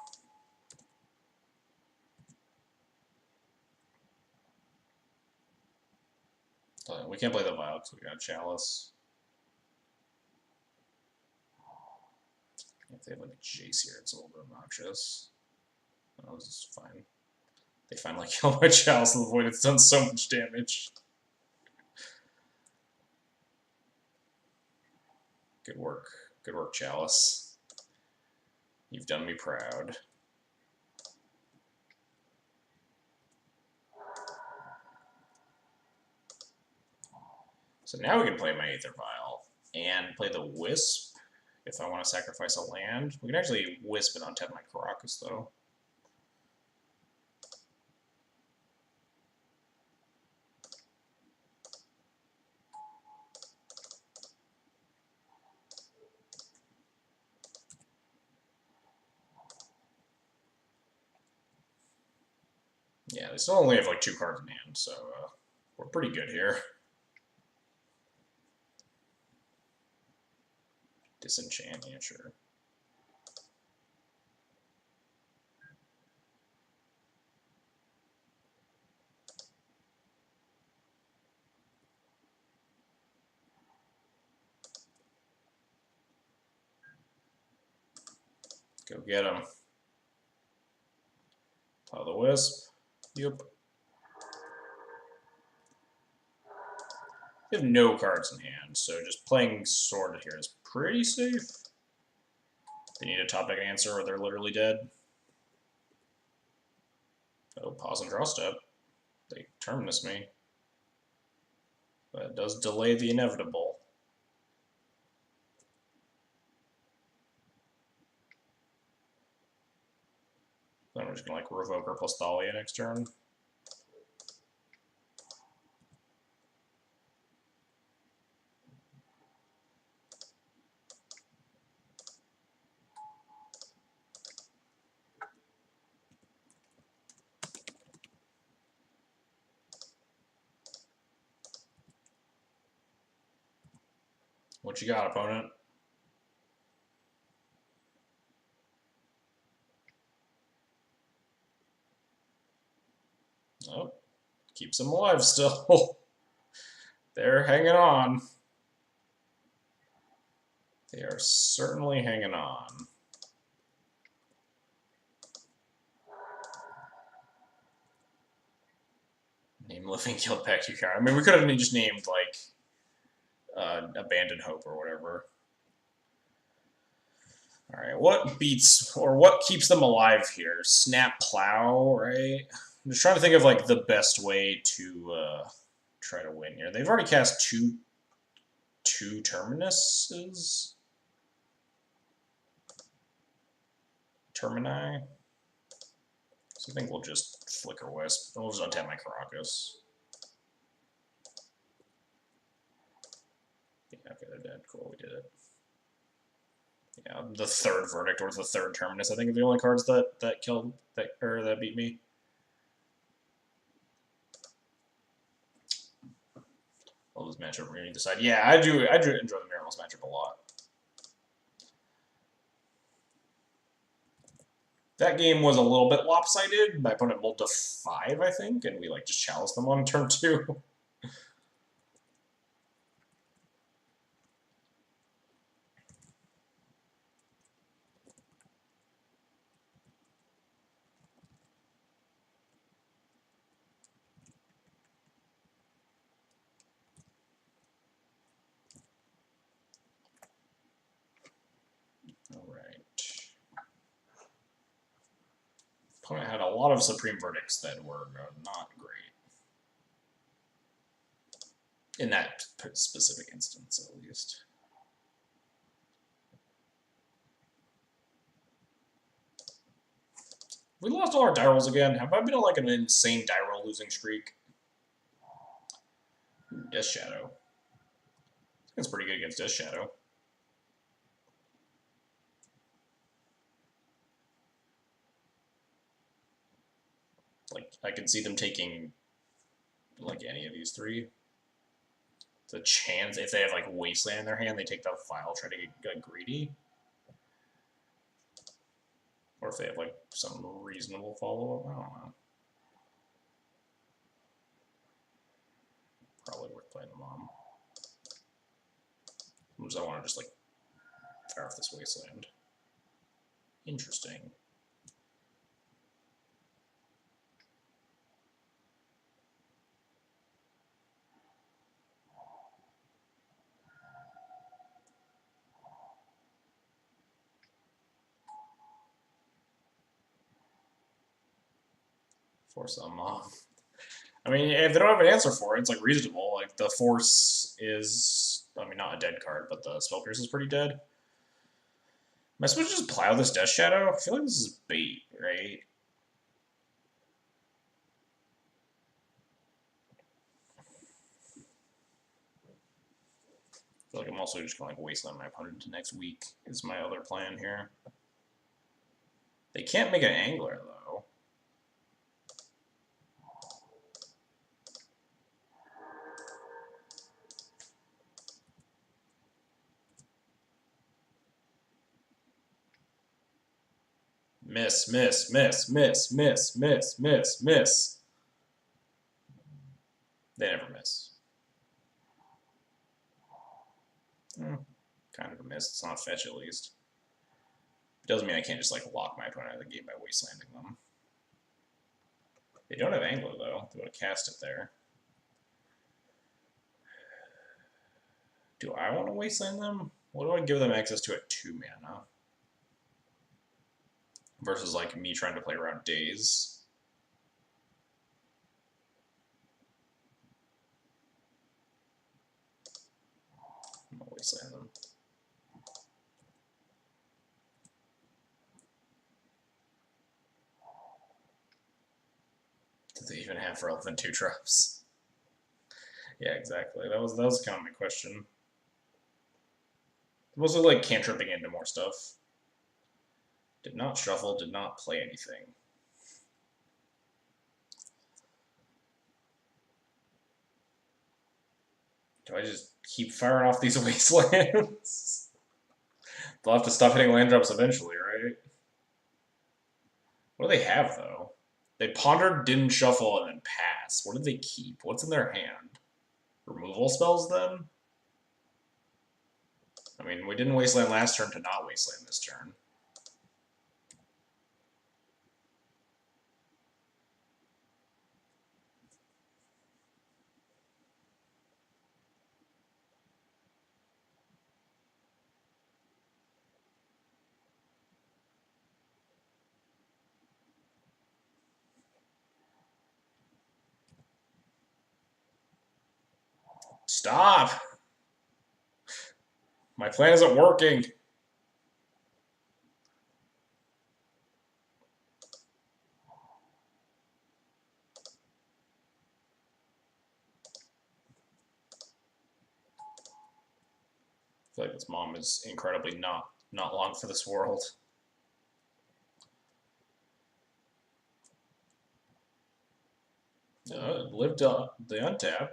We can't play the Vial because we got Chalice. If they have like a Jace here, it's a little bit obnoxious. Oh, this is fine. They finally killed my Chalice in the Void. It's done so much damage. Good work. Good work, Chalice. You've done me proud. So now we can play my Aether Vial and play the Wisp if I want to sacrifice a land. We can actually Wisp and untap my Caracas, though. Yeah, they still only have like 2 cards in hand, so we're pretty good here. Disenchant, yeah, sure. Go get him. Pile the Wisp. Yep. We have no cards in hand, so just playing Sword here is pretty safe. They need a top deck answer or they're literally dead. Oh, pause and draw step. They terminus me. But it does delay the inevitable. Then we're just gonna like revoke our plus Thalia next turn. What you got, opponent? Oh, keeps them alive still. They're hanging on. They are certainly hanging on. Name Living Guild Pack you card. I mean, we could have just named, like, Abandoned Hope or whatever. Alright, what beats, or what keeps them alive here? Snap Plow, right? I'm just trying to think of, like, the best way to try to win here. They've already cast two Terminuses? Termini? So I think we'll just Flicker Wisp. We'll just untap my Caracas. Yeah, okay, they're dead. Cool, we did it. Yeah, the third Verdict or the third Terminus, I think, are the only cards that killed that beat me. Love this matchup. We're gonna decide. Yeah, I do enjoy the Miracles matchup a lot. That game was a little bit lopsided. My opponent mulled to 5, I think, and we like just challenged them on turn 2. opponent had a lot of Supreme Verdicts that were not great. In that specific instance, at least. We lost all our die rolls again. Have I been on like an insane die roll losing streak? Death Shadow. It's pretty good against Death Shadow. Like, I could see them taking, like, any of these three. It's a chance, if they have, like, Wasteland in their hand, they take the file, try to get greedy. Or if they have, like, some reasonable follow-up, I don't know. Probably worth playing the Mom. Because I want to just, like, fire off this Wasteland. Interesting. Force them off. I mean, if they don't have an answer for it, it's like reasonable. Like the Force is, I mean, not a dead card, but the Spell Pierce is pretty dead. Am I supposed to just plow this Death Shadow? I feel like this is bait, right? I feel like I'm also just going to like wasteland my opponent into next week is my other plan here. They can't make an angler though. Miss, miss, miss, miss, miss, miss, miss, miss. They never miss. Kind of a miss. It's not fetch at least. It doesn't mean I can't just like lock my opponent out of the game by wastelanding them. They don't have angler though. They would have cast it there. Do I want to wasteland them? What do I give them access to at 2 mana? Versus like me trying to play around days. I'm gonna wasteland them. Do they even have relevant 2-drops? Yeah, exactly. That was kind of my question. Mostly like cantripping into more stuff. Did not shuffle, did not play anything. Do I just keep firing off these wastelands? They'll have to stop hitting land drops eventually, right? What do they have, though? They pondered, didn't shuffle, and then pass. What did they keep? What's in their hand? Removal spells, then? I mean, we didn't wasteland last turn to not wasteland this turn. Stop! My plan isn't working. I feel like this mom is incredibly not long for this world. Lived the untap.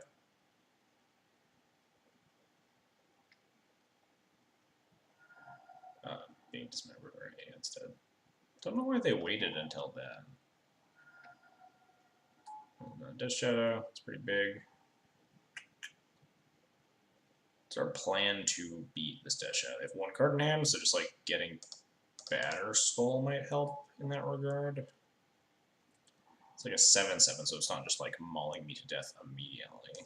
Being dismembered right instead. Don't know why they waited until then. Death Shadow, it's pretty big. It's our plan to beat this Death Shadow. They have 1 card in hand, so just like getting Batter Skull might help in that regard. It's like a 7/7, so it's not just like mauling me to death immediately.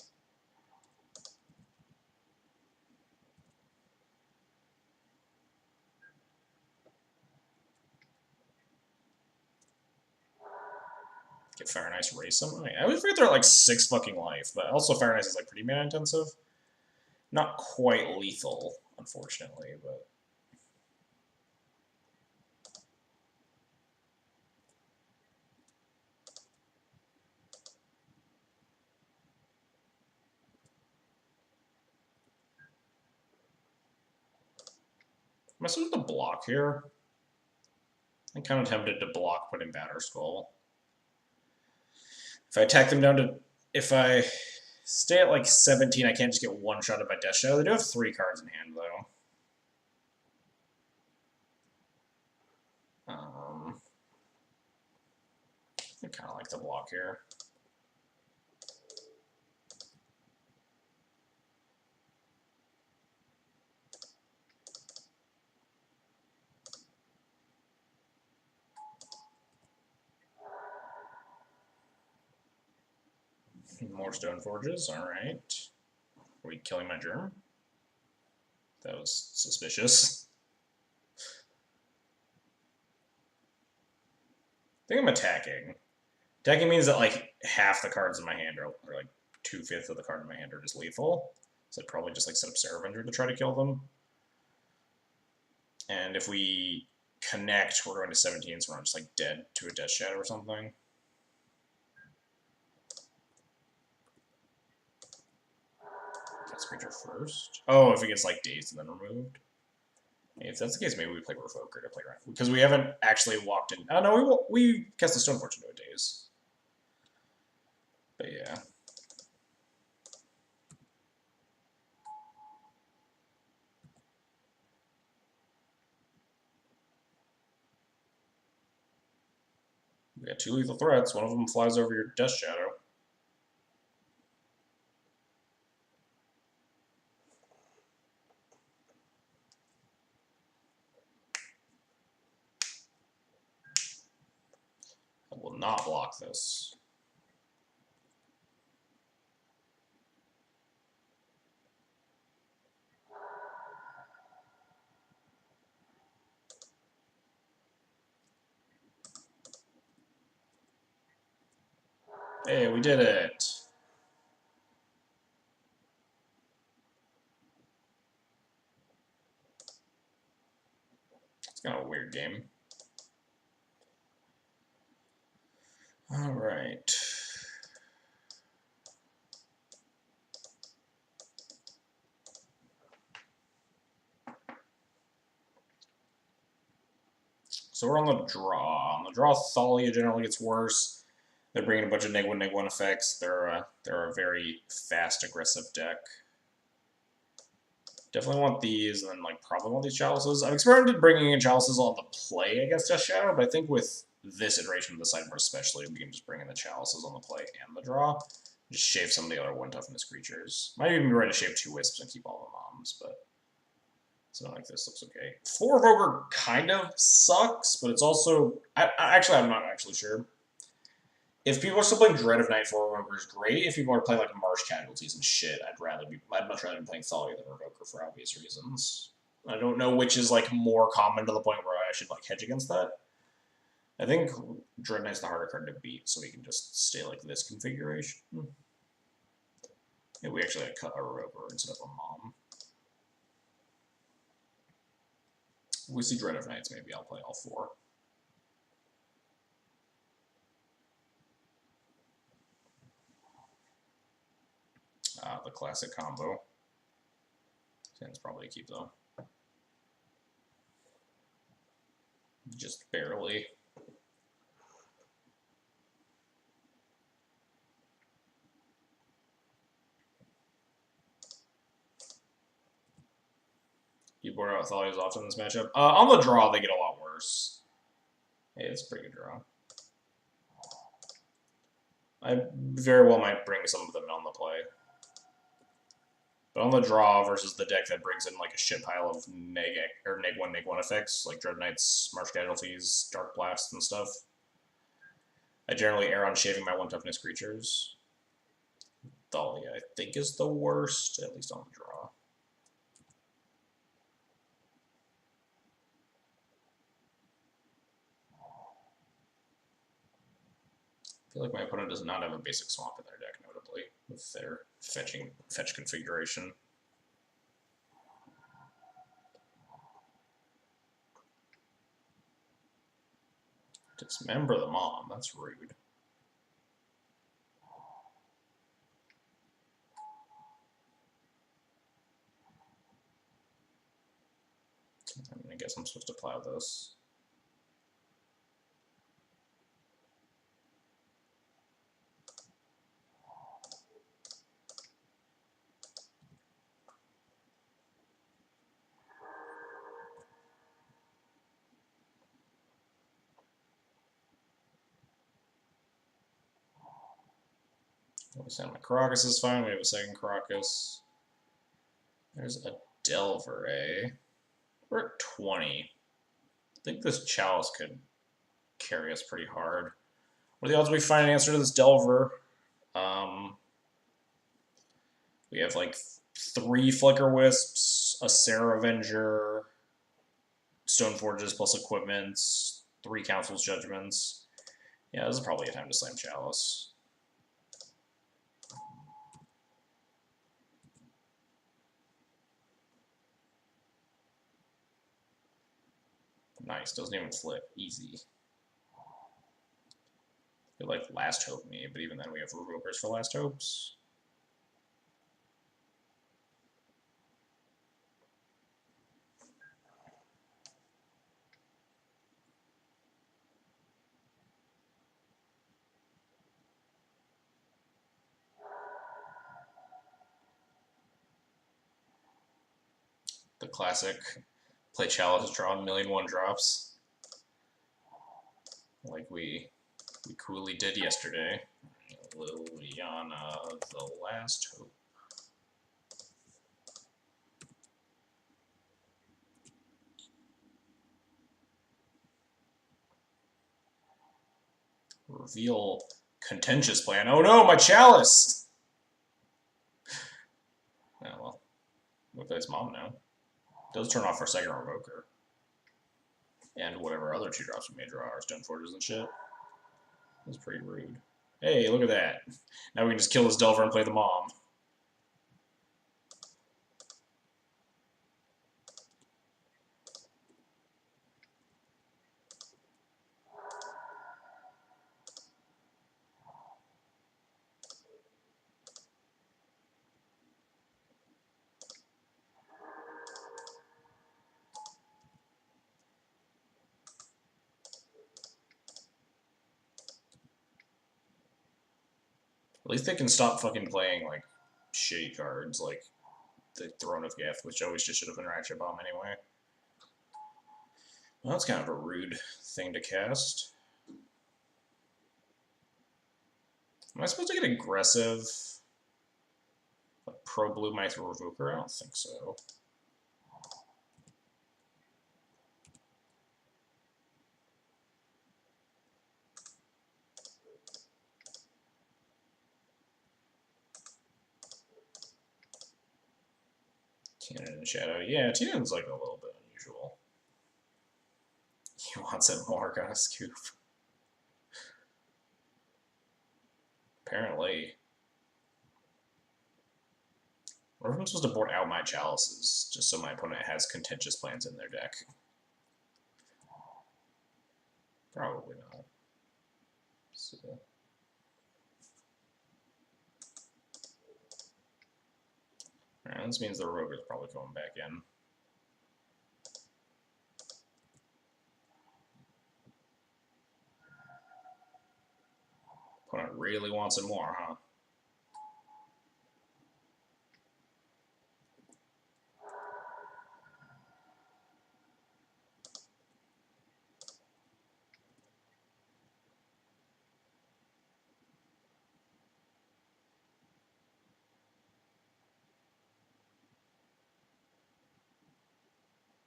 Get Fire and Ice, race them. I always forget they're at like 6 fucking life, but also Fire and Ice is like pretty mana intensive. Not quite lethal, unfortunately, but. Am I supposed to block here? I'm kind of tempted to block putting Batter Skull. If I attack them down to... If I stay at like 17, I can't just get one shot at my Death Shadow. They do have 3 cards in hand, though. I kind of like the block here. More Stone Forges, alright. Are we killing my germ? That was suspicious. I think I'm attacking. Attacking means that like half the cards in my hand are like 2/5 of the cards in my hand are just lethal. So I'd probably just like set up Saravenger to try to kill them. And if we connect, we're going to 17, so we're not just like dead to a Death Shadow or something. Cast creature first. Oh, if it gets like dazed and then removed. If that's the case, maybe we play Revoker to play around. Because we haven't actually walked in. Oh, no, we cast the Stoneforge into a daze. But yeah. We got 2 lethal threats. One of them flies over your Death Shadow. I will not block this. Hey, we did it. It's kind of a weird game. Alright. So we're on the draw. On the draw, Thalia generally gets worse. They're bringing a bunch of neg 1 effects. They're a very fast, aggressive deck. Definitely want these, and then like probably want these chalices. I've experimented bringing in chalices on the play against Death Shadow, but I think with this iteration of the sideboard especially, we can just bring in the chalices on the play and the draw. Just shave some of the other 1 toughness creatures. Might even be ready to shave 2 wisps and keep all the moms, but something like this looks okay. 4 Evoker kind of sucks, but it's also... Actually, I'm not actually sure. If people are still playing Dread of Night, 4 Evoker is great. If people are playing like Marsh Casualties and shit, I'd much rather be playing Thalia than Revoker for obvious reasons. I don't know which is like more common to the point where I should like hedge against that. I think Dread Knight's the harder card to beat, so we can just stay like this configuration. Maybe we actually cut a Revoker instead of a Mom. If we see Dread of Knights, maybe I'll play all 4. The classic combo. It's probably a keep though. Just barely. You board out Thalia's often in this matchup. On the draw, they get a lot worse. Hey, it's a pretty good draw. I very well might bring some of them on the play. But on the draw versus the deck that brings in like a shit pile of neg 1 effects, like Dread Knights, Marsh Casualties, Dark Blasts, and stuff, I generally err on shaving my 1 toughness creatures. Thalia, I think, is the worst, at least on the draw. feel like my opponent does not have a basic swamp in their deck, notably, with their fetch configuration. Dismember the mom, that's rude. I guess I'm supposed to plow this. My Crocus is fine. We have a second Crocus. There's a Delver, eh? We're at 20. I think this Chalice could carry us pretty hard. What are the odds we find an answer to this Delver? We have like 3 Flicker Wisps, a Sarah Avenger, Stoneforges plus equipments, 3 Council's Judgments. Yeah, this is probably a time to slam Chalice. Nice, doesn't even flip. Easy. They like Last Hope me, but even then we have Revokers for Last Hopes. The classic play Chalice, draw a million 1-drops. Like we coolly did yesterday. Liliana, the Last Hope. Reveal contentious plan. Oh no, my Chalice! Oh well. We play his mom now. Does turn off our second Revoker. And whatever other 2-drops we may draw, our Stoneforges and shit. That's pretty rude. Hey, look at that. Now we can just kill this Delver and play the mom. At least they can stop fucking playing, like, shitty cards, like the Throne of Geth, which always just should have been Ratchet Bomb anyway. Well, that's kind of a rude thing to cast. Am I supposed to get aggressive? Like Pro Blue my Revoker? I don't think so. Tienan and Shadow. Yeah, Tienan's like a little bit unusual. He wants it more, got a scoop. Apparently. What if I'm supposed to board out my Chalices, just so my opponent has contentious plans in their deck? Probably not. So. Alright, this means the Rogue is probably going back in. Opponent really wants it more, huh?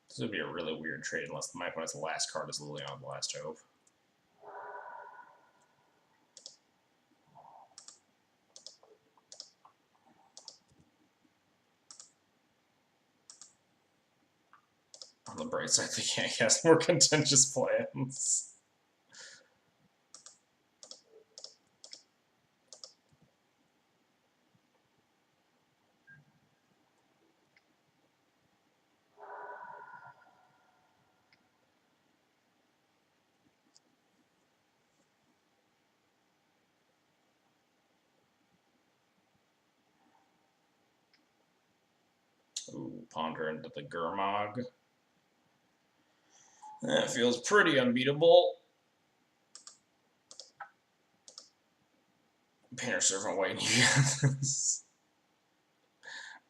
This would be a really weird trade unless my opponent's last card is Liliana, the Last Hope. On the bright side, they can't cast more contentious plans. Ponder into the Gurmag. That feels pretty unbeatable. Painter Servant White, you got this.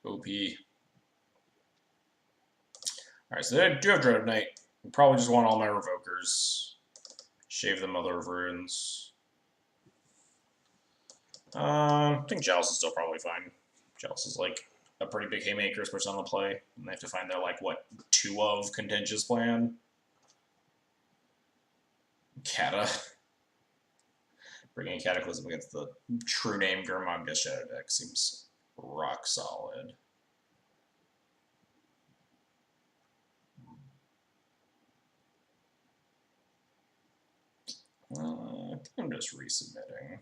OP. Alright, so I do have Dread of Night. I probably just want all my Revokers. Shave the Mother of Runes. I think Jealous is still probably fine. Jealous is like a pretty big haymaker, especially on the play. And they have to find their, like, what, 2 of contentious plan? Kata. Bringing Cataclysm against the true name Gurmag Death Shadow deck seems rock solid. I think I'm just resubmitting.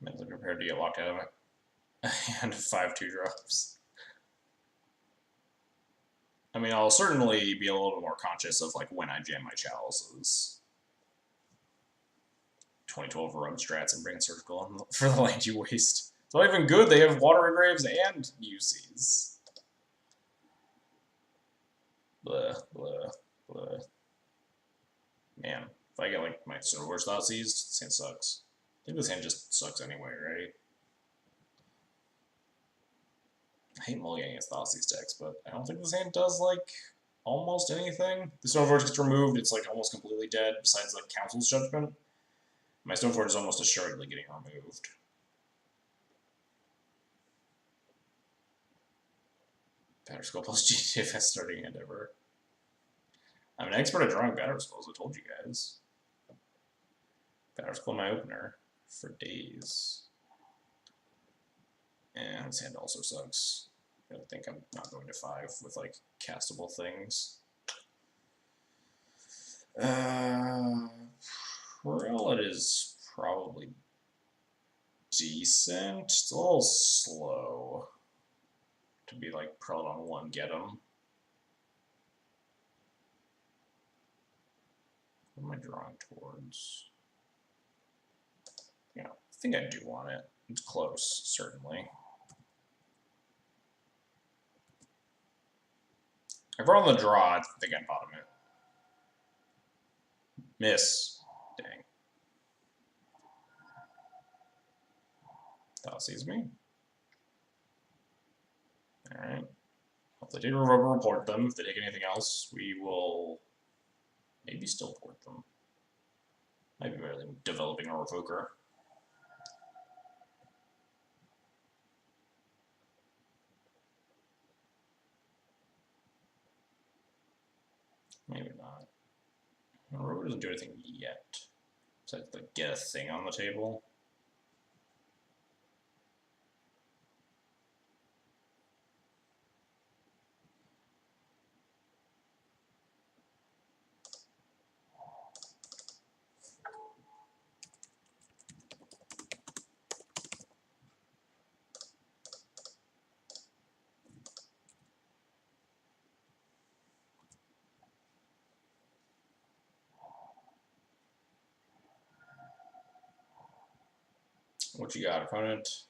Mentally prepared to get locked out of a hand of 5/2 drops. I mean, I'll certainly be a little bit more conscious of like when I jam my chalices. 2012 Rogue Strats and Brain Surgical for the land you waste. It's not even good, they have Water Graves and UCs. Blah, blah, blah. Man, if I get like my Silver's Thought Seized, this hand sucks. I think this hand just sucks anyway, right? I hate mulliganing against Thoughtseize decks, but I don't think this hand does, like, almost anything. The Stoneforge gets removed, it's, like, almost completely dead, besides, like, Council's Judgment. My Stoneforge is almost assuredly getting removed. Batter Skull plus GTFS starting hand ever. I'm an expert at drawing Batter Skulls, I told you guys. Batter Skull my opener for days. And this hand also sucks. I think I'm not going to 5 with like castable things. Prelate is probably decent. It's a little slow to be like Prelate on 1, get him. What am I drawing towards? Yeah, I think I do want it. It's close, certainly. If we're on the draw, I think I'd bottom it. Miss. Dang. That sees me. Alright. If they take a revoke, report them. If they take anything else, we will maybe still port them. Might be better than developing a revoker. Maybe not. Revoker doesn't do anything yet. Besides, like, get a thing on the table. What you got, opponent?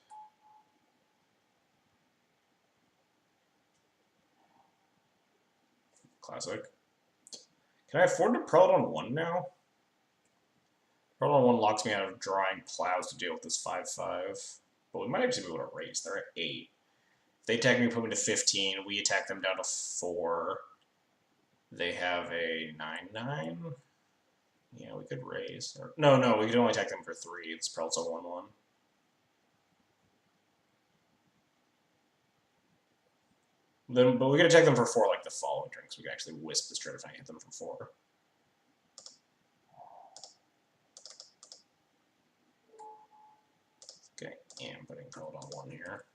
Classic. Can I afford to Prelate on 1 now? Prelate on 1 locks me out of drawing plows to deal with this 5/5. But we might actually be able to raise. They're at 8. If they attack me, put me to 15. We attack them down to 4. They have a 9/9. Yeah, we could raise. Or, no, we could only attack them for 3. It's Prelate's a 1/1. Then, but we could attack them for 4 like the following turn, because we can actually wisp the Stratifying and hit them for 4. Okay, and I'm putting Prelate on 1 here.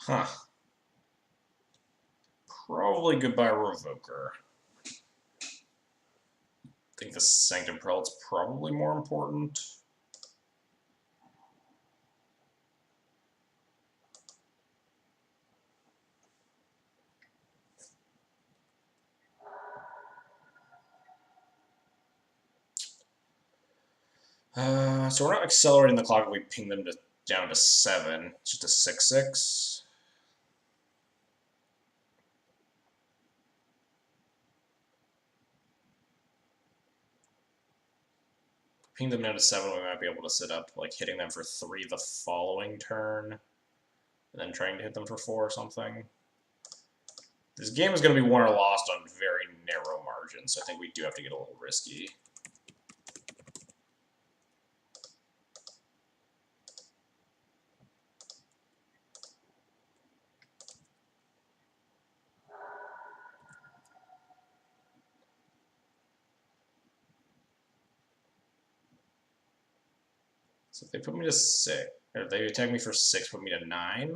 Huh. Probably goodbye Revoker. I think the Sanctum Prelate's probably more important. So we're not accelerating the clock if we ping them down to 7. It's just a 6-6. Ping them down to 7, we might be able to sit up, like, hitting them for 3 the following turn, and then trying to hit them for 4 or something. This game is going to be won or lost on very narrow margins, so I think we do have to get a little risky. So if they put me to 6, or if they attack me for 6, put me to 9.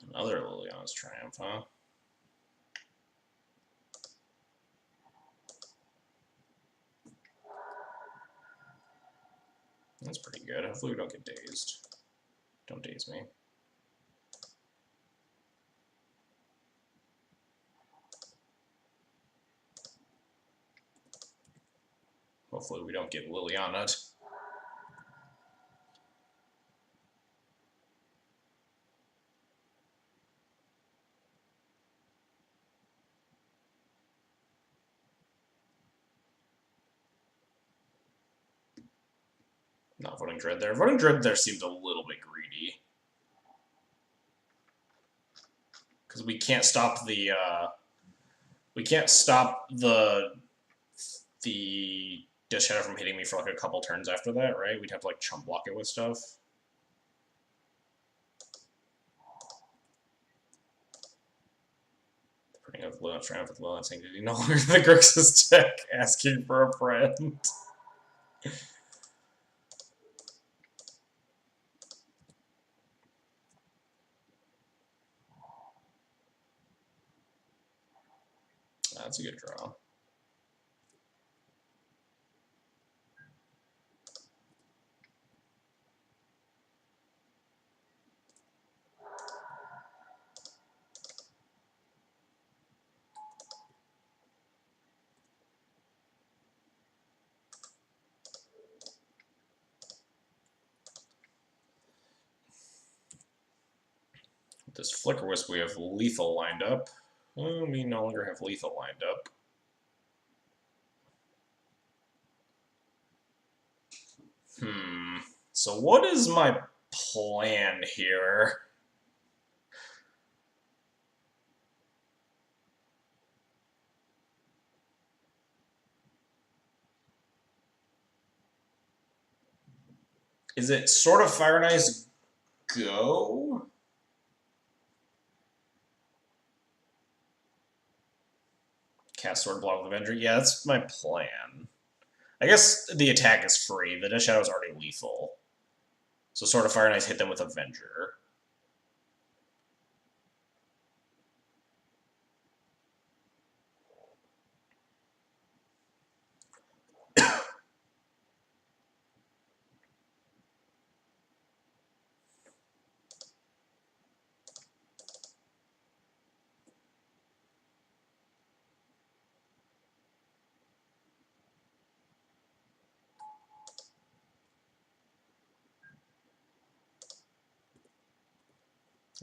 Another Liliana's Triumph, huh? That's pretty good. Hopefully we don't get dazed. Don't daze me. Hopefully we don't get Liliana'd. Not voting Dread there. Voting Dread there seems a little bit greedy. Because we can't stop the, Death Shadow from hitting me for like a couple turns after that, right? We'd have to like chump block it with stuff. Putting up Liliana Triumph with Liliana saying, did he no longer the Grixis deck asking for a friend? That's a good draw. With this Flicker Wisp, we have Lethal lined up. Well, we no longer have Lethal lined up. So what is my plan here? Is it sort of Fire and Ice go? Cast Sword Block with Avenger? Yeah, that's my plan. I guess the attack is free. The Death Shadow is already lethal. So Sword of Fire and Ice hit them with Avenger.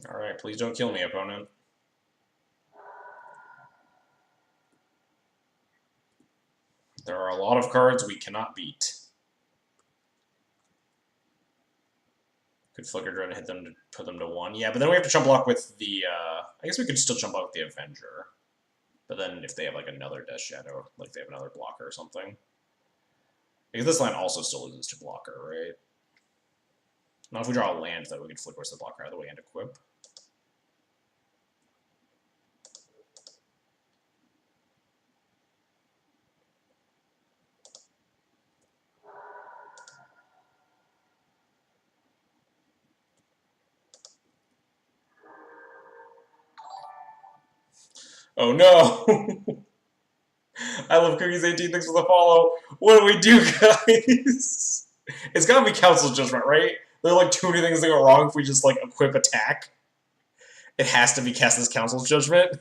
Alright, please don't kill me, opponent. There are a lot of cards we cannot beat. Could Flicker Dread hit them to put them to 1. Yeah, but then we have to chump block with the, I guess we could still chump block with the Avenger. But then if they have, like, another Death Shadow, like they have another blocker or something. Because this line also still loses to blocker, right? Now if we draw a land, though, we could Flicker Wisp the blocker out of the way and equip. Oh no! I love Cookies 18. Thanks for the follow. What do we do, guys? It's gotta be Council's Judgment, right? There are like too many things that go wrong if we just like equip attack. It has to be cast as Council's Judgment.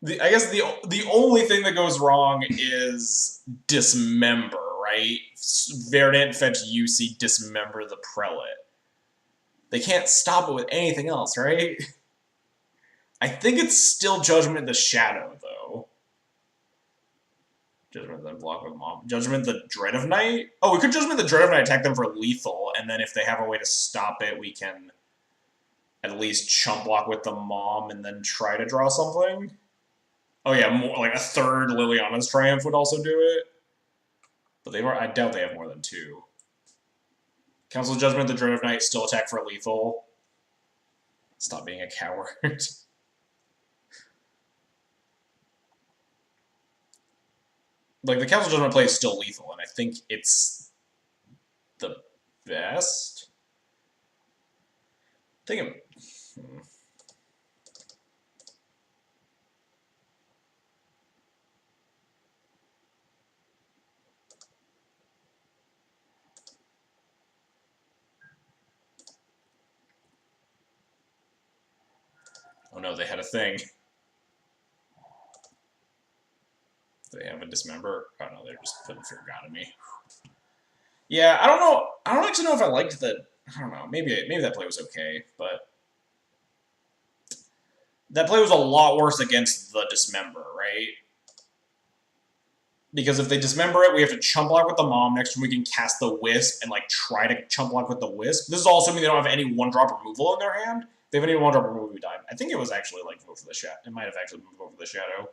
I guess the only thing that goes wrong is Dismember, right? Verdant fetch UC Dismember the Prelate. They can't stop it with anything else, right? I think it's still Judgment the Shadow, though. Judgment then block with Mom. Judgment the Dread of Night? Oh, we could Judgment the Dread of Night, attack them for lethal, and then if they have a way to stop it, we can at least chump block with the Mom and then try to draw something. Oh yeah, more like a third Liliana's Triumph would also do it. But I doubt they have more than two. Council's Judgment, the Dread of Night, still attack for lethal. Stop being a coward. Like, the Council Judgment play is still lethal, and I think it's the best. I think it... Oh no, they had a thing. They have a Dismember. Oh no, they're just putting Fear God in me. Yeah, I don't know. I don't actually know if I liked the... I don't know. Maybe that play was okay, but... That play was a lot worse against the Dismember, right? Because if they Dismember it, we have to chump block with the Mom. Next turn we can cast the Wisp and like try to chump block with the Wisp. This is also mean they don't have any one-drop removal in their hand. If they have any one-drop removal, we die. I think it was actually like Vote for the Shadow. It might have actually been Vote for the Shadow.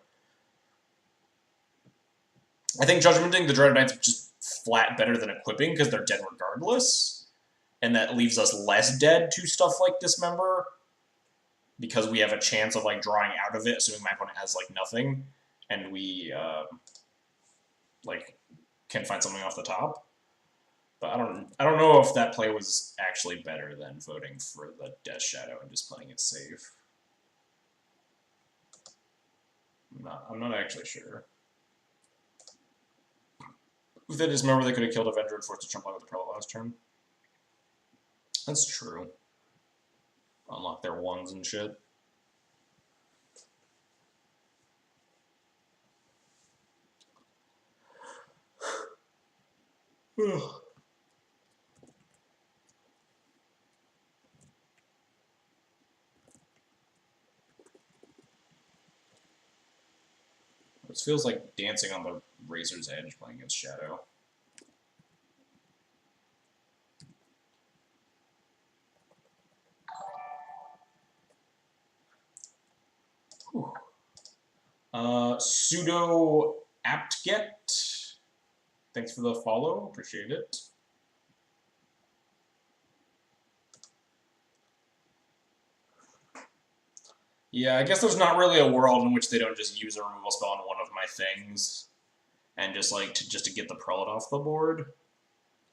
I think Judgmenting the Dread Knights is just flat better than equipping because they're dead regardless. And that leaves us less dead to stuff like Dismember. Because we have a chance of like drawing out of it, assuming my opponent has like nothing. And we like can find something off the top. But I don't know if that play was actually better than voting for the Death Shadow and just playing it safe. I'm not actually sure. If they Dismember, they could have killed Avenger and forced to jump out with the Prelate last turn. That's true. Unlock their ones and shit. This feels like dancing on the razor's edge playing against Shadow. Pseudo apt-get. Thanks for the follow. Appreciate it. Yeah, I guess there's not really a world in which they don't just use a removal spell on one of my things, and just like to get the Prelate off the board.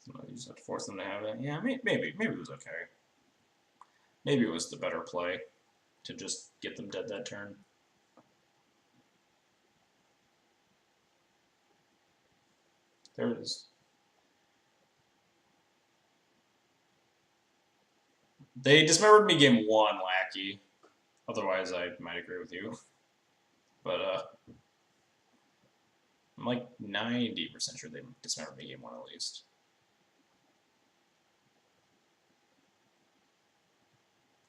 So you just have to force them to have it. Yeah, maybe it was okay. Maybe it was the better play to just get them dead that turn. There it is. They dismembered me game 1, Lackey. Otherwise, I might agree with you. But, I'm like 90% sure they dismembered me game 1 at least.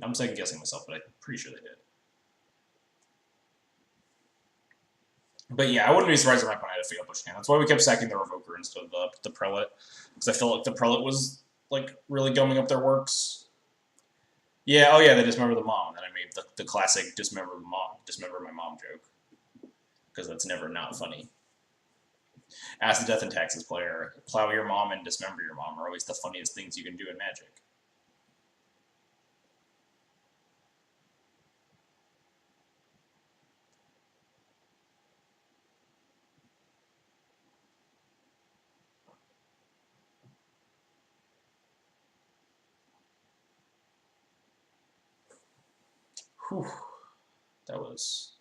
I'm second guessing myself, but I'm pretty sure they did. But yeah, I wouldn't be surprised if my opponent had a Fatal Push hand. That's why we kept sacking the Revoker instead of the Prelate. Because I felt like the Prelate was, like, really gumming up their works. Yeah, oh yeah, they dismember the Mom, and then I made the classic dismember my mom joke. Because that's never not funny. Ask the Death and Taxes player, plow your mom and dismember your mom are always the funniest things you can do in Magic. Whew. That was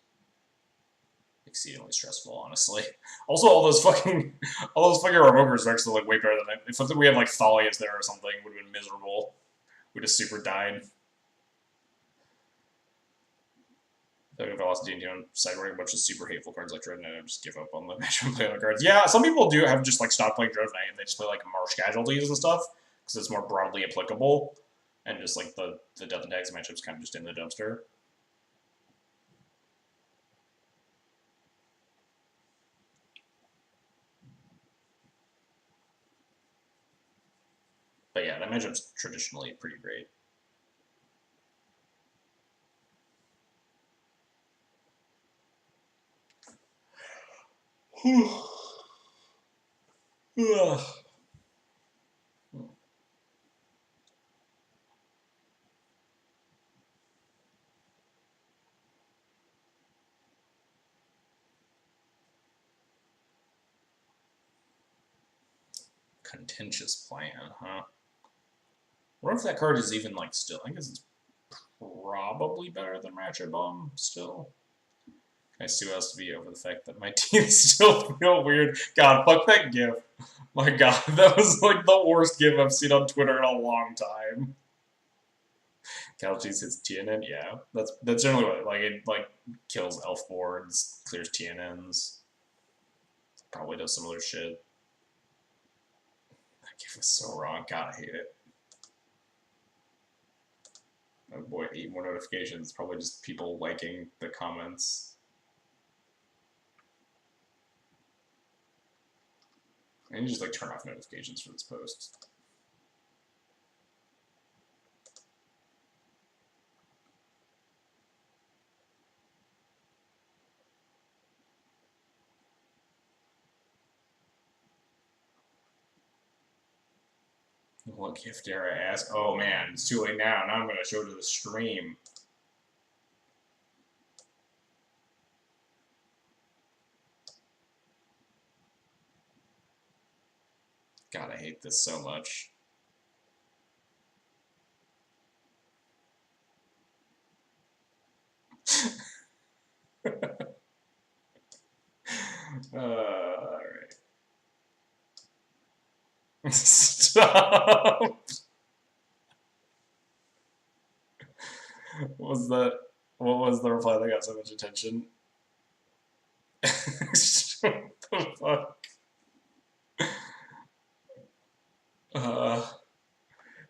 exceedingly stressful, honestly. Also, all those fucking revokers are actually like way better than it. If we had like Thalias there or something, it would have been miserable. We just super died. I think if I lost D&T on sideboarding a bunch of super hateful cards like Dread Knight, I'd just give up on the match and play other cards. Yeah, some people do have just like stopped playing Dread Knight and they just play like Marsh Casualties and stuff because it's more broadly applicable, and just like the Death and Tags matchup's kind of just in the dumpster. But yeah, that matchup's traditionally pretty great. Contentious plan, huh? I wonder if that card is even like still. I guess it's probably better than Ratchet Bomb still. I still has to be over the fact that my teeth still feel weird. God, fuck that gif. My god, that was like the worst gif I've seen on Twitter in a long time. Calchis hits TNN, yeah. That's generally what it like kills elf boards, clears TNNs. Probably does some other shit. That gif was so wrong. God, I hate it. Oh boy, 8 more notifications. Probably just people liking the comments. I need to just like turn off notifications for this post. What gift dare I ask? Oh man, it's too late now. Now I'm going to show it to the stream. God, I hate this so much. Alright. Stop! What was that? What was the reply that got so much attention? What the fuck?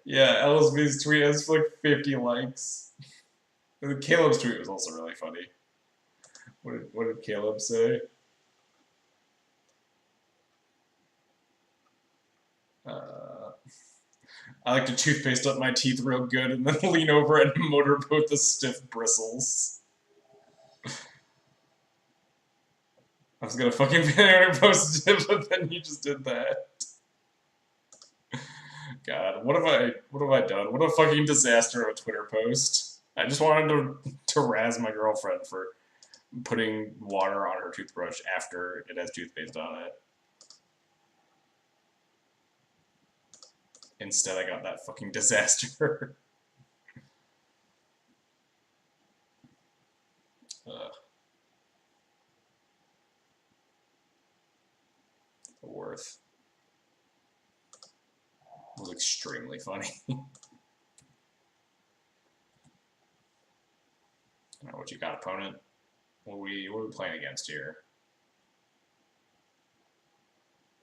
Yeah, LSB's tweet has like 50 likes. Caleb's tweet was also really funny. What did Caleb say? I like to toothpaste up my teeth real good and then lean over and motorboat the stiff bristles. I was gonna fucking post it, but then you just did that. God, what have I done? What a fucking disaster of a Twitter post. I just wanted to razz my girlfriend for putting water on her toothbrush after it has toothpaste on it. Instead, I got that fucking disaster. Worth. It was extremely funny. What you got, opponent? What are we playing against here?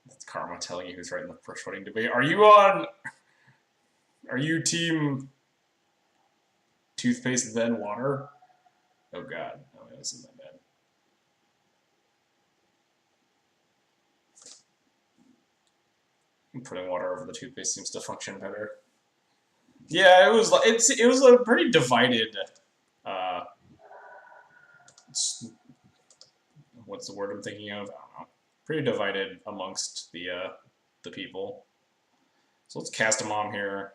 That's Karma telling you who's right in the push voting debate. Are you team toothpaste then water? Oh god. Oh, this isn't that bad. Putting water over the toothpaste seems to function better. Yeah, it was a pretty divided. What's the word I'm thinking of? I don't know. Pretty divided amongst the people. So let's cast a mom here.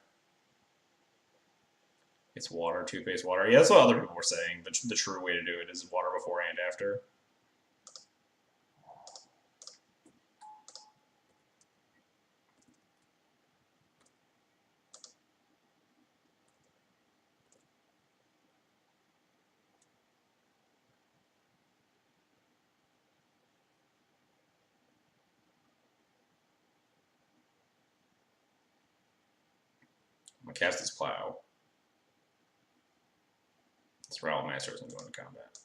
It's water, toothpaste, water. Yeah, that's what other people were saying. The true way to do it is water before and after. gonna cast this plow. This Rattle Master isn't going to combat.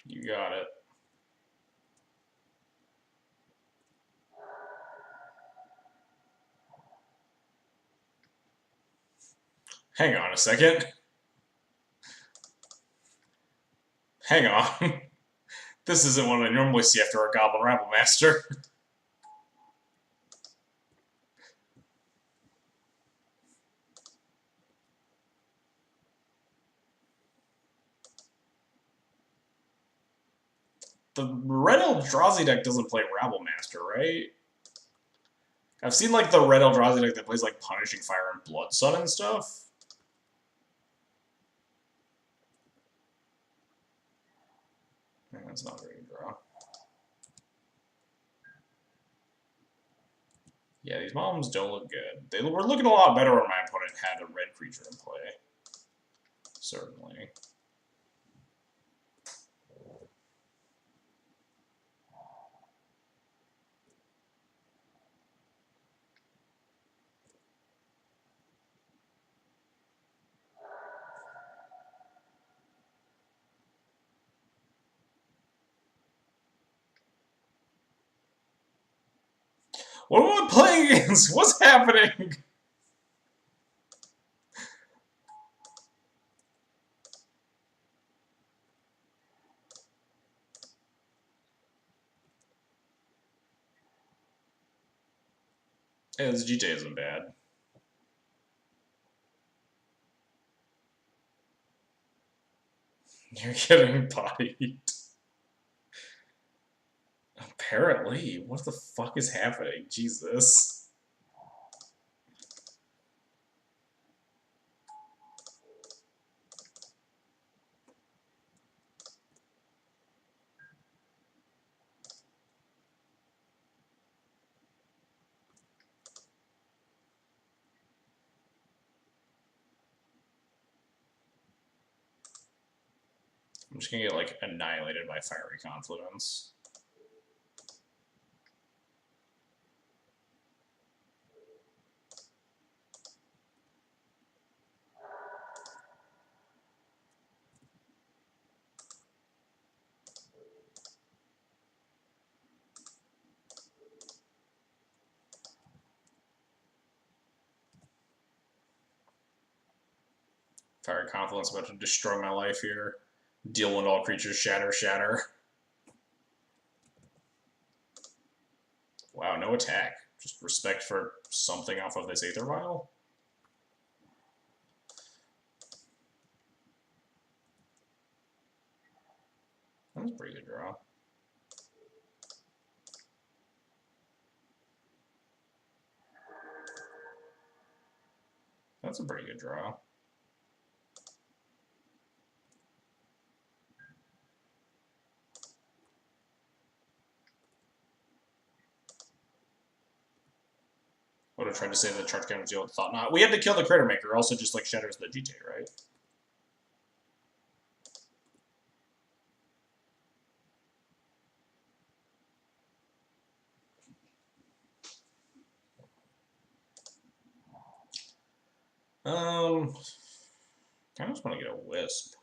You got it. Hang on a second. Hang on. This isn't what I normally see after a Goblin Rabble Master. The Red Eldrazi deck doesn't play Rabble Master, right? I've seen like the Red Eldrazi deck that plays like Punishing Fire and Blood Sun and stuff. That's not a very good draw. Yeah, these moms don't look good. They were looking a lot better when my opponent had a red creature in play. Certainly. What am I playing against? What's happening? Hey, this GTA isn't bad. You're getting bodied. Apparently. What the fuck is happening? Jesus. I'm just gonna get, like, annihilated by Fiery Confluence. Fiery Confluence about to destroy my life here. Deal when all creatures shatter, shatter. Wow, no attack. Just respect for something off of this Aether Vial. That's a pretty good draw. That's a pretty good draw. Would have tried to say that the charge count was deal with Thought Knot. We had to kill the Critter Maker, also just like shatters the GTA, right? I just want to get a Wisp.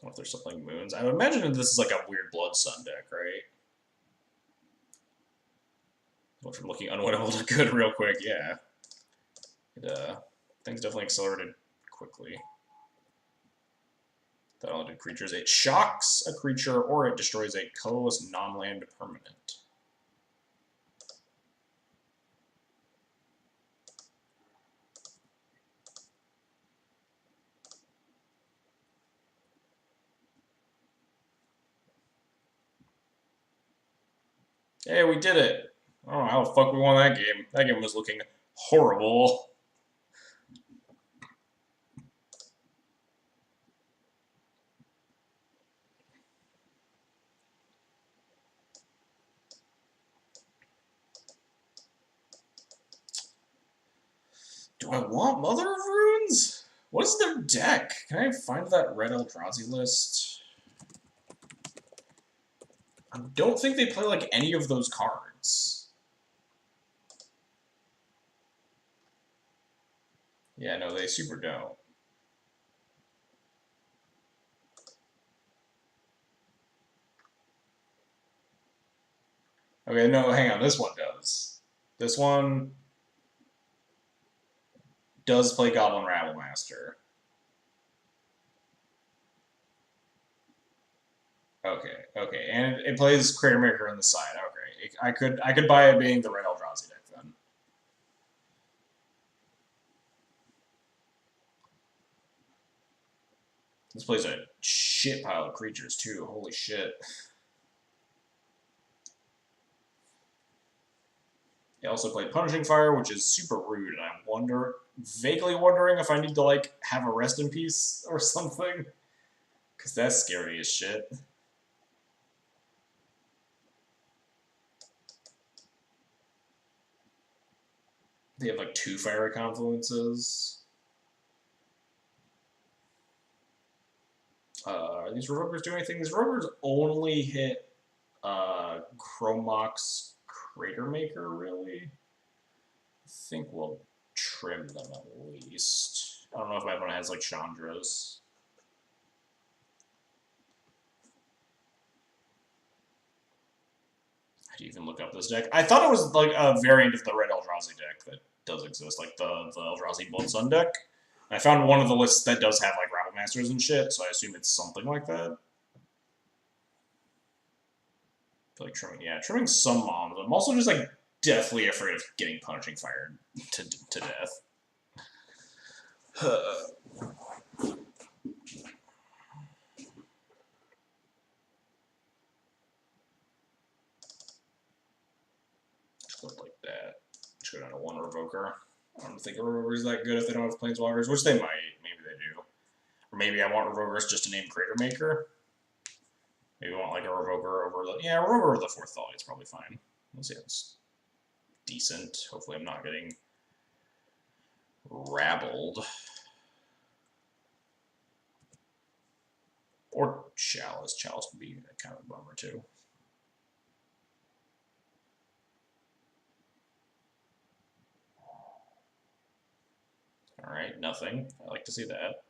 What if there's something Moons? I would imagine this is like a weird Blood Sun deck, right? Went from looking unwinnable to good real quick, yeah. Things definitely accelerated quickly. That only did creatures. It shocks a creature or it destroys a colorless non-land permanent. Hey, we did it! I don't know how the fuck we won that game. That game was looking horrible. Do I want Mother of Runes? What is their deck? Can I find that red Eldrazi list? I don't think they play like any of those cards. Yeah, no, they super don't. Okay, no, hang on. This one does. This one does play Goblin Rabblemaster. Okay, okay, and it plays Crater Maker on the side. Okay, I could buy it being the red Eldrazi deck then. This plays a shit pile of creatures too. Holy shit. They also play Punishing Fire, which is super rude, and I'm vaguely wondering if I need to like have a rest in peace or something, because that's scary as shit. They have like 2 Fiery Confluences. Are these Revokers do anything? These Revokers only hit Chromox Crater Maker, really? I think we'll trim them at least. I don't know if my opponent has like Chandra's. How do you even look up this deck? I thought it was like a variant of the red Eldrazi deck that does exist, like the Eldrazi Blood Sun deck. I found one of the lists that does have like Rabble Masters and shit, so I assume it's something like that. Like trimming, yeah, trimming some moms. I'm also just like deathly afraid of getting Punishing Fire to death. Just look like that. Just go down to 1 Revoker. I don't think a Revoker is that good if they don't have Planeswalkers, which they might. Maybe they do. Or maybe I want Revokers just to name Crater Maker. Maybe I want like a Revoker over the... Yeah, Revoker over the 4th Thali is probably fine. Let's see, it's decent. Hopefully I'm not getting rabbled. Or Chalice. Chalice would be kind of a bummer too. Alright, nothing. I like to see that.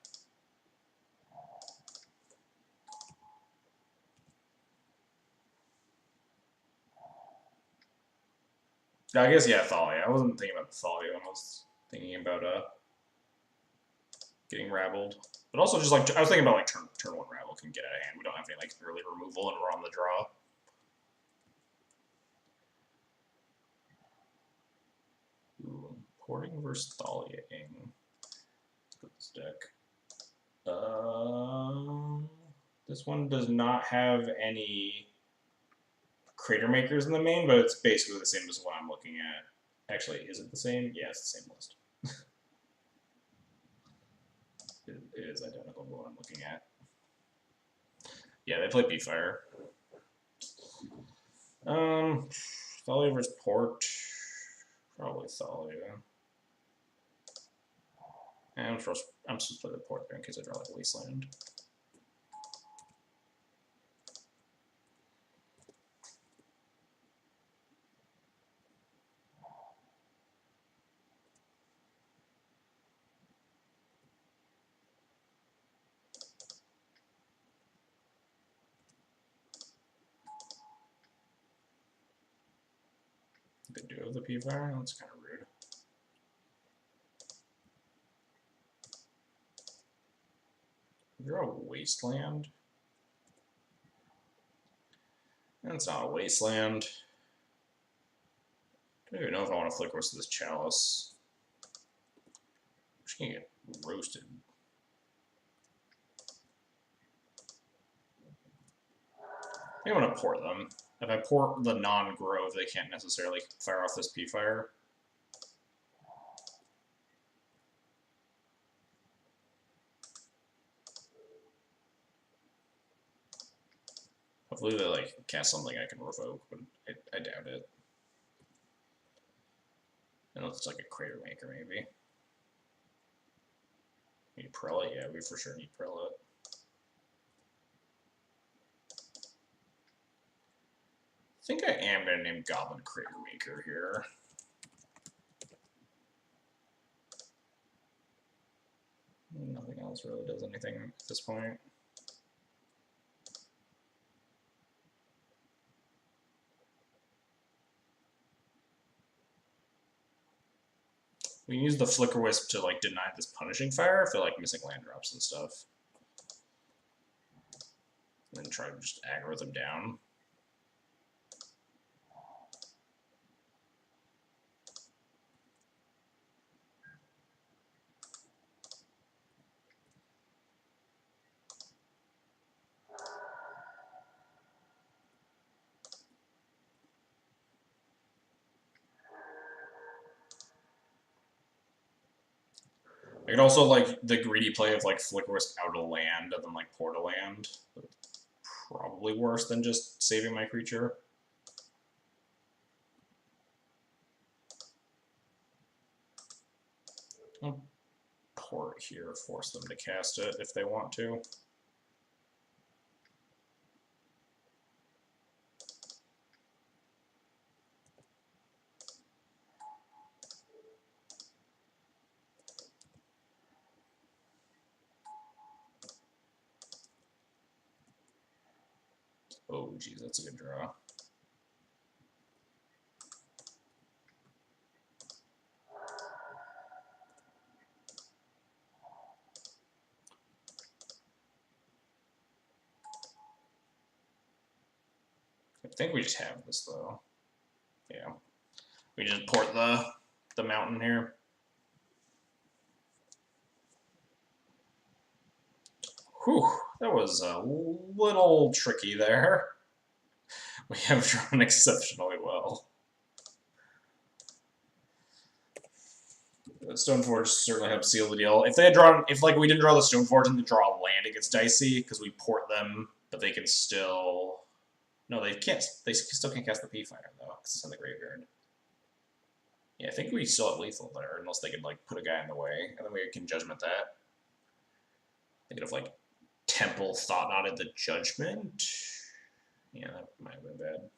I guess, yeah, Thali. I wasn't thinking about the Thali when I was thinking about getting rabbled. But also just like, I was thinking about like turn 1 rabble can get out of hand. We don't have any like early removal and we're on the draw. Ooh, porting versus Thaliaing. Let's put this deck. This one does not have any Crater Makers in the main, but it's basically the same as what I'm looking at. Actually, is it the same? Yeah, it's the same list. It is identical to what I'm looking at. Yeah, they play P-Fire. Thalia versus Port. Probably Thalia. And I'm supposed to play the Port there in case I draw like a Wasteland. They do have the P-Fire? That's kind of rude. You're a Wasteland? That's not a Wasteland. I don't even know if I want to flick roast this Chalice. I'm just gonna get roasted. I think I'm gonna port them. If I port the non-grove, they can't necessarily fire off this P-Fire. Hopefully they like cast something I can revoke, but I doubt it. I don't know if it's like a Crater Maker maybe. Maybe Prelate? Yeah, we for sure need Prelate. I think I am going to name Goblin Crater Maker here. Nothing else really does anything at this point. We can use the Flicker Wisp to like deny this Punishing Fire if they're like missing land drops and stuff. And then try to just aggro them down. I could also like the greedy play of like Flicker Wisp out of land and then like port a land. Probably worse than just saving my creature. I'll port here, force them to cast it if they want to. Oh, geez, that's a good draw. I think we just have this though. Yeah, we just port the mountain here. Whew, that was a little tricky there. We have drawn exceptionally well. Stoneforge certainly helps seal the deal. If they had drawn, if like we didn't draw the Stoneforge and they draw a land, it gets dicey because we port them, but they can still. No, they can't. They still can't cast the P Fighter though because it's in the graveyard. Yeah, I think we still have lethal there unless they could like put a guy in the way, and then we can judgment that. They could have like Temple Thought Knotted the Judgment. Yeah, that might have been bad.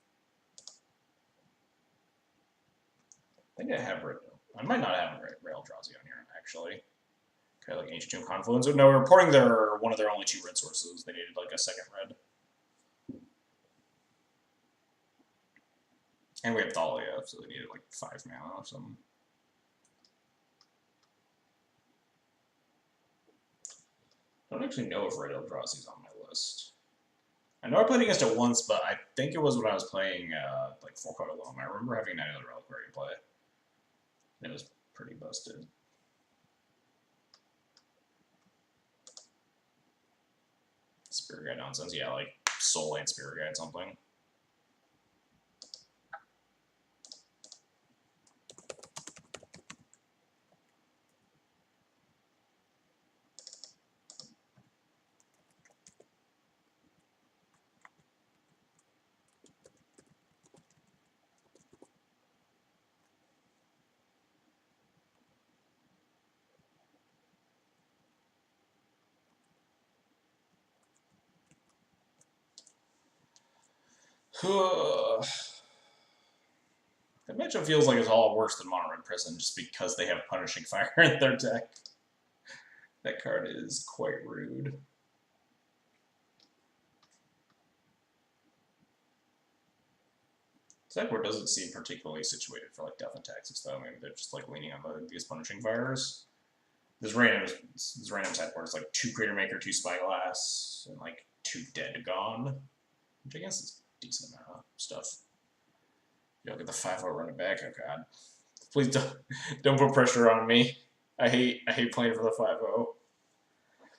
I think I have I might not have Rail Drowsy on here, actually. Okay, like Ancient Tomb Confluence. No, we're reporting one of their only 2 red sources. They needed like a second red. And we have Thalia, so they needed like 5 mana or something. I don't actually know if Red Eldrazi is on my list. I know I played against it once, but I think it was when I was playing like 4-card alone. I remember having 9 other Reliquary to play. And it was pretty busted. Spirit Guide nonsense, yeah, like Soul and Spirit Guide something. That matchup feels like it's all worse than Mono Red Prison just because they have Punishing Fire in their deck. That card is quite rude. Sideboard doesn't seem particularly situated for like Death and Taxes though. Maybe they're just like leaning on these Punishing Fires. This random sideboard is like 2 Crater Maker, 2 Spyglass, and like 2 Dead Gone. Which I guess is a decent amount of stuff. You'll get the 5-0 run it back. Oh god. Please don't put pressure on me. I hate playing for the 5-0.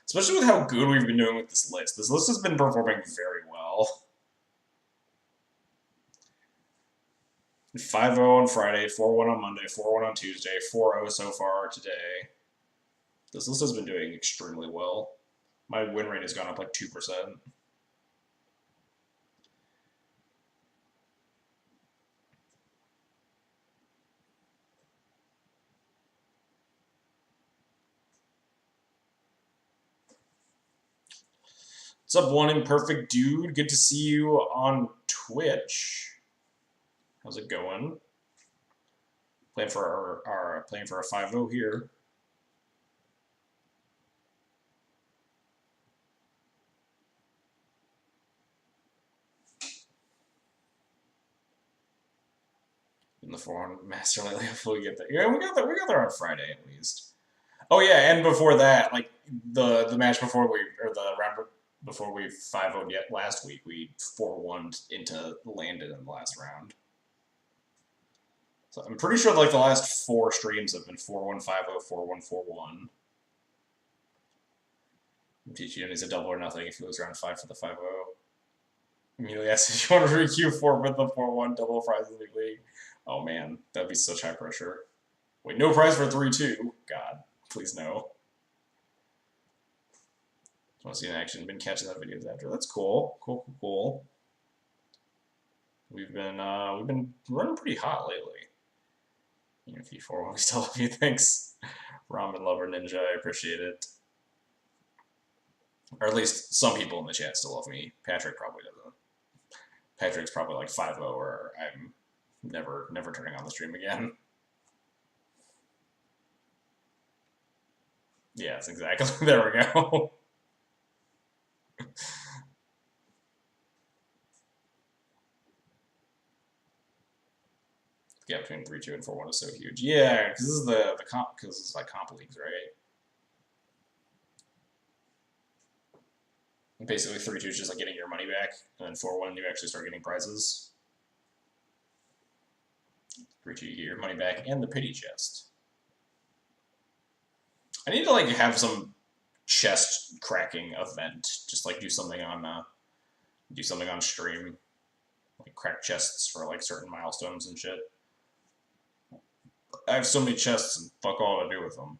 Especially with how good we've been doing with this list. This list has been performing very well. 5-0 on Friday, 4-1 on Monday, 4-1 on Tuesday, 4-0 so far today. This list has been doing extremely well. My win rate has gone up like 2%. What's up, one imperfect dude? Good to see you on Twitch. How's it going? Playing for our playing for a 5-0 here. In the 400 master lately, hopefully we get there. Yeah, we got there on Friday at least. Oh yeah, and before that, like the match before we or the round before we 5-0'd yet last week, we 4-1 into Landon in the last round. So I'm pretty sure like the last 4 streams have been 4-1, 5-0, 4-1, 4-1. Teach you he's a double or nothing if he loses round 5 for the 5-0. Immediately asks if you want to re-queue 4 with the 4-1 double prize in the league. Oh man, that'd be such high pressure. Wait, no prize for 3-2. God, please no. Just want to see in action. Been catching that videos after. That's cool. Cool. We've been running pretty hot lately. Even if you 4-1, we still love you. Thanks, Ramen Lover Ninja. I appreciate it. Or at least some people in the chat still love me. Patrick probably doesn't. Patrick's probably like 5-0, or I'm never turning on the stream again. Yes, exactly. There we go. The gap between 3-2 and 4-1 is so huge. Yeah, because this is the comp, because it's like comp leagues, right? And basically, 3-2 is just like getting your money back, and then 4-1 you actually start getting prizes. 3-2 you get your money back and the pity chest. I need to like have some chest cracking event. Just like do something on stream, like crack chests for like certain milestones and shit. I have so many chests and fuck all to do with them.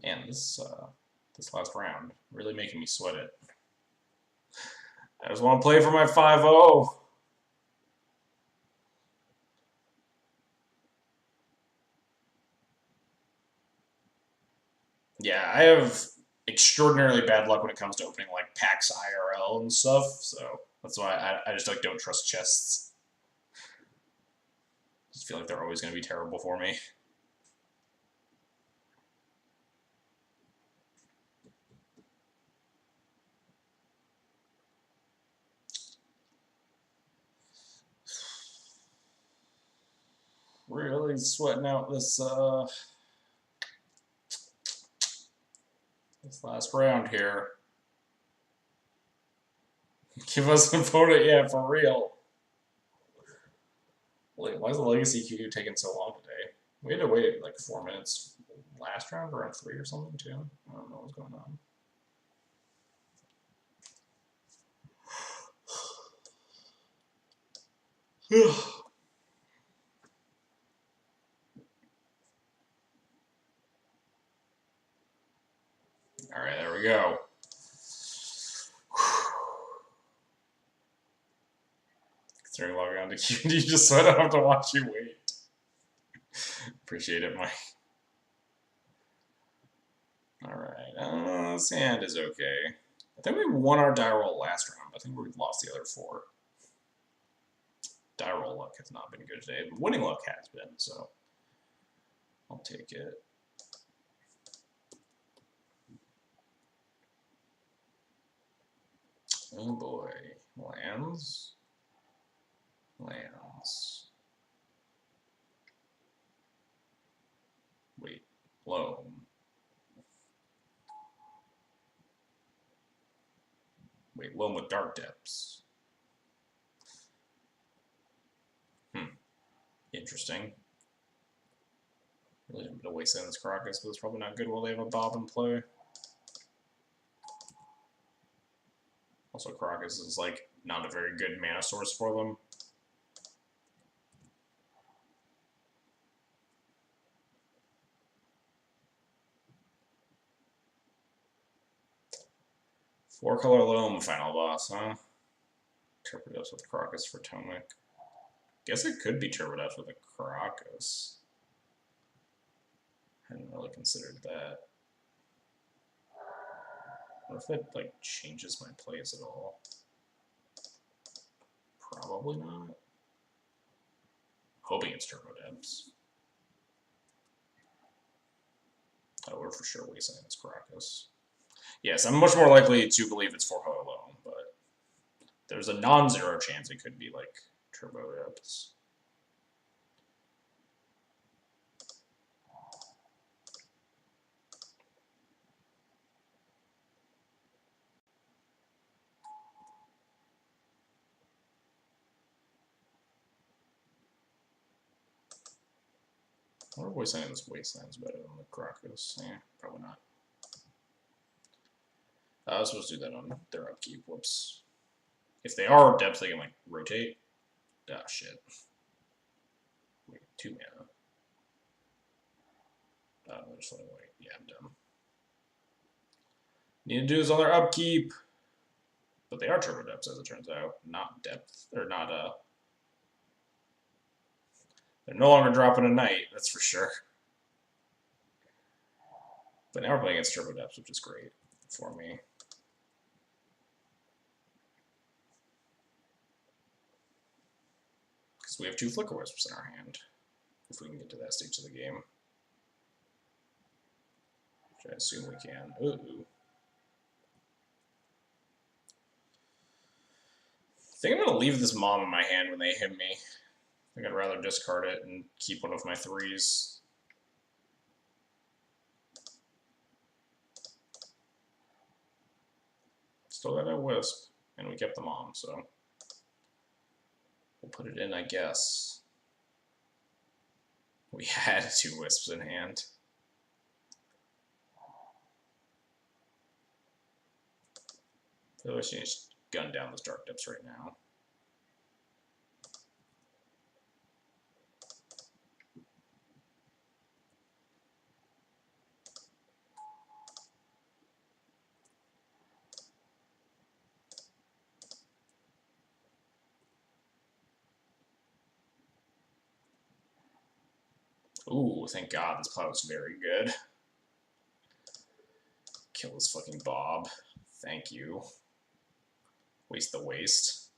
Man, this last round really making me sweat it. I just want to play for my 5-0. Yeah, I have extraordinarily bad luck when it comes to opening like packs IRL and stuff, so that's why I just like don't trust chests. I just feel like they're always going to be terrible for me. Really sweating out this last round here. Give us an opponent, yeah, for real. Wait, why is the Legacy queue taking so long today? We had to wait like 4 minutes last round, around 3 or something too. I don't know what's going on. Alright, there we go. Considering logging on to Q&D just so I don't have to watch you wait. Appreciate it, Mike. Alright, Sand is okay. I think we won our die roll last round. I think we lost the other 4. Die roll luck has not been good today. Winning luck has been, so I'll take it. Oh boy. Lands. Wait. Loam. Wait, loam with dark depths. Interesting. Really didn't waste this Caracas, but it's probably not good while they have a Bob in play. Also, Caracas is like not a very good mana source for them. 4-color Loam final boss, huh? Turbo Depths with Crocus for Tomic. Guess it could be Turbo Depths with a Crocus. Hadn't really considered that. What if it like changes my plays at all? Probably not. Hoping it's Turbo Depths. Oh, we're for sure Wasteland is Crocus. Yes, I'm much more likely to believe it's 4-color Loam, but there's a non-zero chance it could be like Turbo Depths. I wonder if Wasteland's better than the Crocus. Yeah, probably not. I was supposed to do that on their upkeep. Whoops. If they are depth, they can like rotate. Ah, shit. Wait, 2 mana. Just let it wait. Yeah, I'm dumb. Need to do is on their upkeep. But they are turbo depths, as it turns out. Not depth. Or not, they're no longer dropping a knight, that's for sure. But now we're playing against turbo depths, which is great for me. Because we have 2 Flicker Wisps in our hand. If we can get to that stage of the game. Which I assume we can. Ooh. I think I'm going to leave this Mom in my hand when they hit me. I think I'd rather discard it and keep one of my 3s. Still got a Wisp, and we kept the Mom, so we'll put it in, I guess. We had 2 Wisps in hand. I feel like she needs to gun down those Dark Depths right now. Ooh, thank God, this plow is very good. Kill this fucking Bob. Thank you. Waste the waste.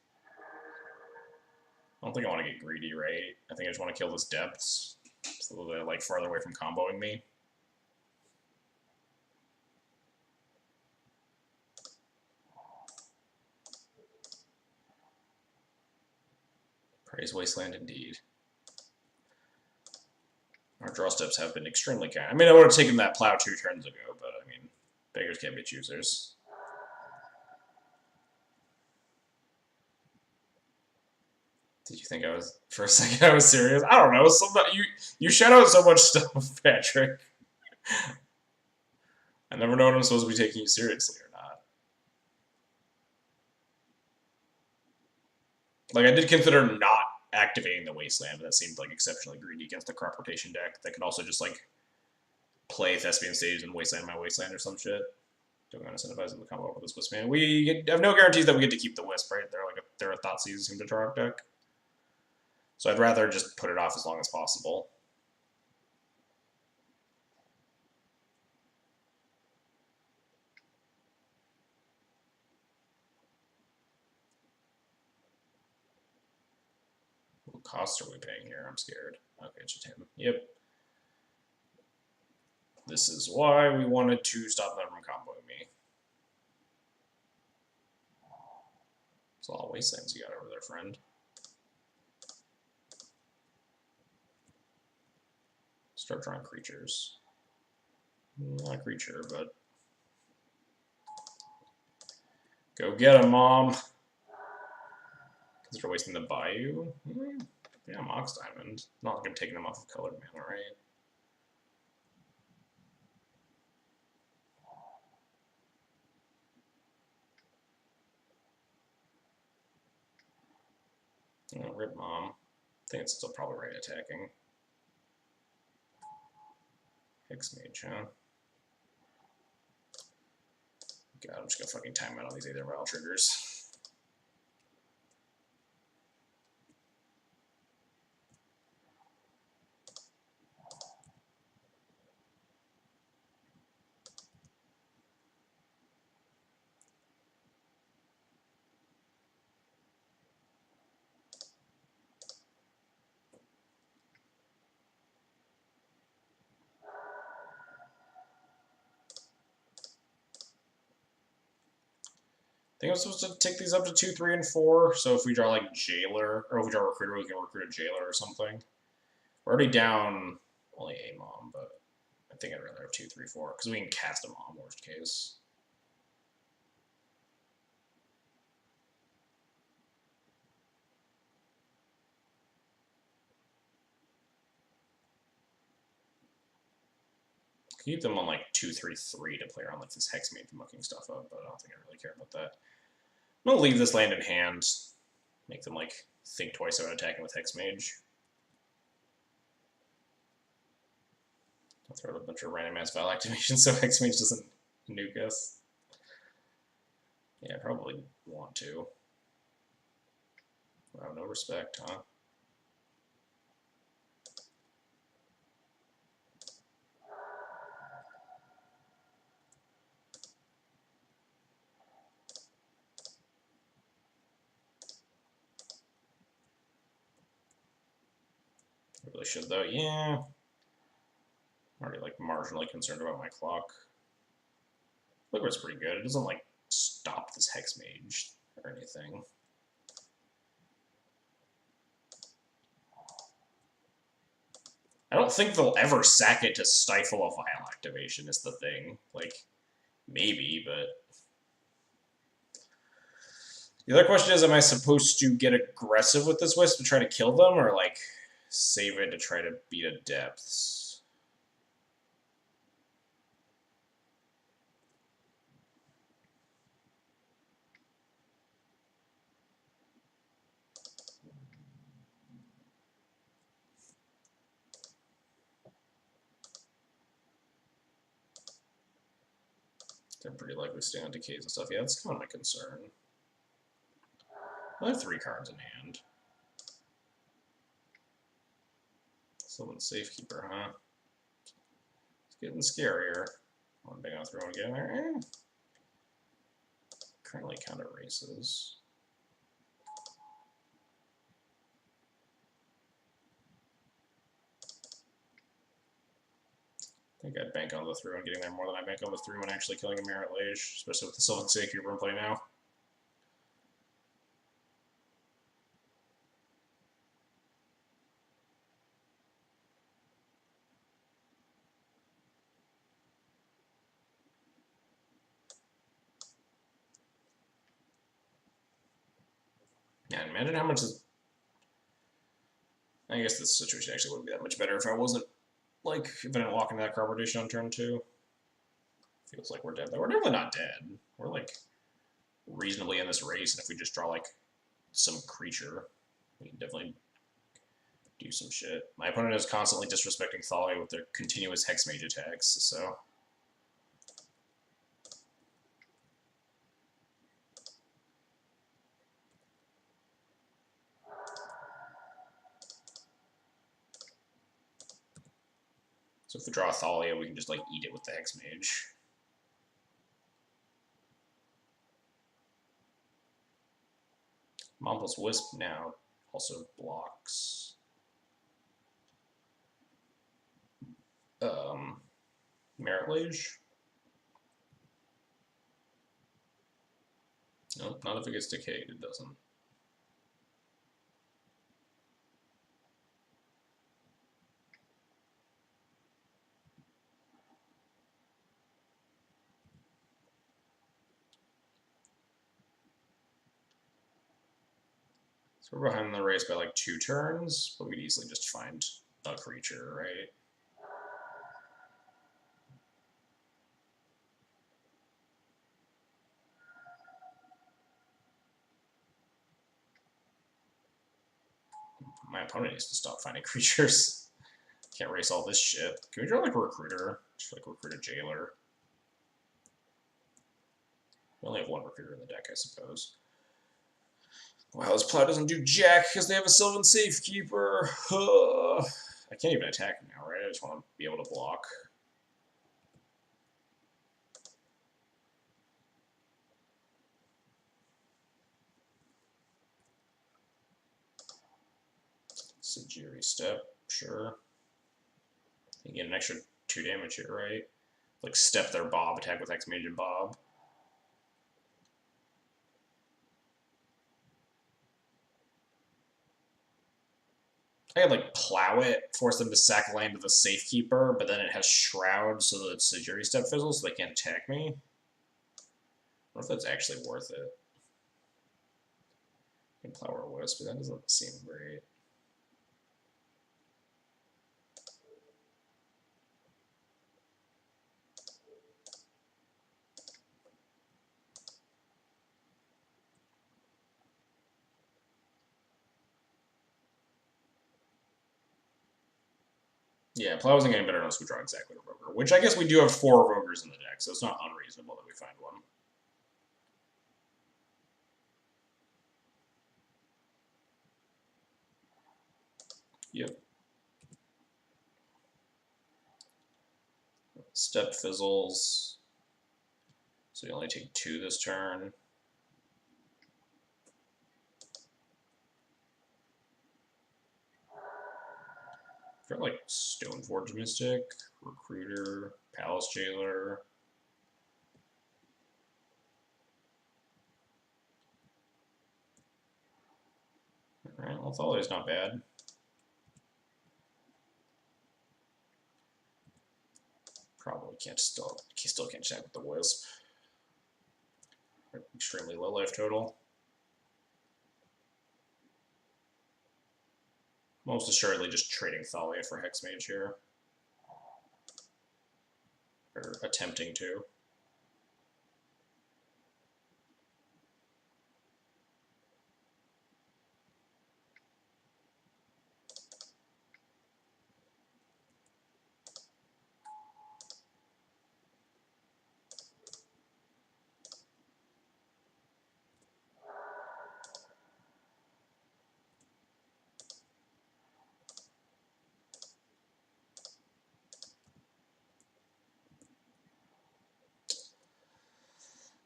I don't think I want to get greedy, right? I think I just want to kill this Depths. So they're like farther away from comboing me. Praise Wasteland indeed. Our draw steps have been extremely kind. I mean, I would have taken that plow 2 turns ago, but I mean, beggars can't be choosers. Did you think I was, for a second, I was serious? I don't know. You shout out so much stuff, Patrick. I never know when I'm supposed to be taking you seriously or not. Like, I did consider not activating the Wasteland, but that seemed like exceptionally greedy against the crop rotation deck that could also just like play Thespian Stage and Wasteland my Wasteland or some shit. Don't want to incentivize them to combo up with this Wisp man. We have no guarantees that we get to keep the Wisp, right? They're a Thoughtseize Scimitar deck. So I'd rather just put it off as long as possible. What cost are we paying here? I'm scared. Okay, it's just him. Yep. This is why we wanted to stop them from comboing me. It's a lot of Wastelands you got over there, friend. Start drawing creatures. Not a creature, but go get him, Mom. Because they're wasting the Bayou. Yeah, Mox Diamond. Not like I'm taking them off of colored mana, right? Oh, rip Mom. I think it's still probably right attacking. Hex Mage, huh? God, I'm just gonna fucking time out on these Aether Vial triggers. I think I'm supposed to take these up to 2, 3, and 4. So if we draw like Jailer, or if we draw Recruiter, we can recruit a Jailer or something. We're already down only a Mom, but I think I'd rather have 2, 3, 4 because we can cast a Mom worst case. Keep them on like 2, 3, 3 to play around like this Hexmage mucking stuff up, but I don't think I really care about that. I'm gonna leave this land in hand, make them like think twice about attacking with Hexmage. I'll throw out a bunch of random ass Vial activations so Hexmage doesn't nuke us. Yeah, I probably want to. Wow, no respect, huh? I really should though, yeah. I'm already like marginally concerned about my clock. Liquid's pretty good. It doesn't like stop this Hexmage or anything. I don't think they'll ever sack it to stifle a Vial activation is the thing. Like, maybe, but... The other question is, am I supposed to get aggressive with this Wisp to try to kill them, or, like, save it to try to beat a Depths? They're pretty likely staying on decays and stuff. Yeah, that's kind of my concern. I have 3 cards in hand. Someone's Safekeeper, huh? It's getting scarier. One big on throw again there. Currently counter races. I think I'd bank on the through and getting there more than I bank on the through and actually killing a Merit Lage, especially with the Sylvan Safekeeper in play now. Yeah, imagine how much is... I guess this situation actually wouldn't be that much better if I wasn't, like, if I didn't walk into that card rotation on turn 2. Feels like we're dead, though. We're definitely not dead. We're, like, reasonably in this race, and if we just draw, like, some creature, we can definitely do some shit. My opponent is constantly disrespecting Thalia with their continuous Hexmage attacks, so... So if we draw a Thalia, we can just, like, eat it with the Hexmage. Mompla's Wisp now also blocks. Merit Lage? Nope, not if it gets decayed, it doesn't. So we're behind the race by like 2 turns, but we'd easily just find a creature, right? My opponent needs to stop finding creatures. Can't race all this shit. Can we draw like a recruiter? Just like recruit a jailer. We only have one recruiter in the deck, I suppose. Wow, this plow doesn't do jack because they have a Sylvan Safekeeper. I can't even attack now, right? I just want to be able to block. Sajiri Step, sure. You get an extra 2 damage here, right? Like step their Bob, attack with X-Mage and Bob. I could like plow it, force them to sack land with a Safekeeper, but then it has Shroud so that Sajiri Step fizzles so they can't attack me. I wonder if that's actually worth it. I can plow or Wisp, but that doesn't seem great. Yeah, plow isn't getting better unless we draw exactly a Roger, which I guess we do have 4 Rogers in the deck, so it's not unreasonable that we find one. Yep. Step fizzles. So you only take 2 this turn. Got like Stoneforge Mystic, Recruiter, Palace Jailer. Alright, well, Thalia's not bad. Probably still can't check with the Wisp. Extremely low life total. Most assuredly just trading Thalia for Hexmage here. Or attempting to.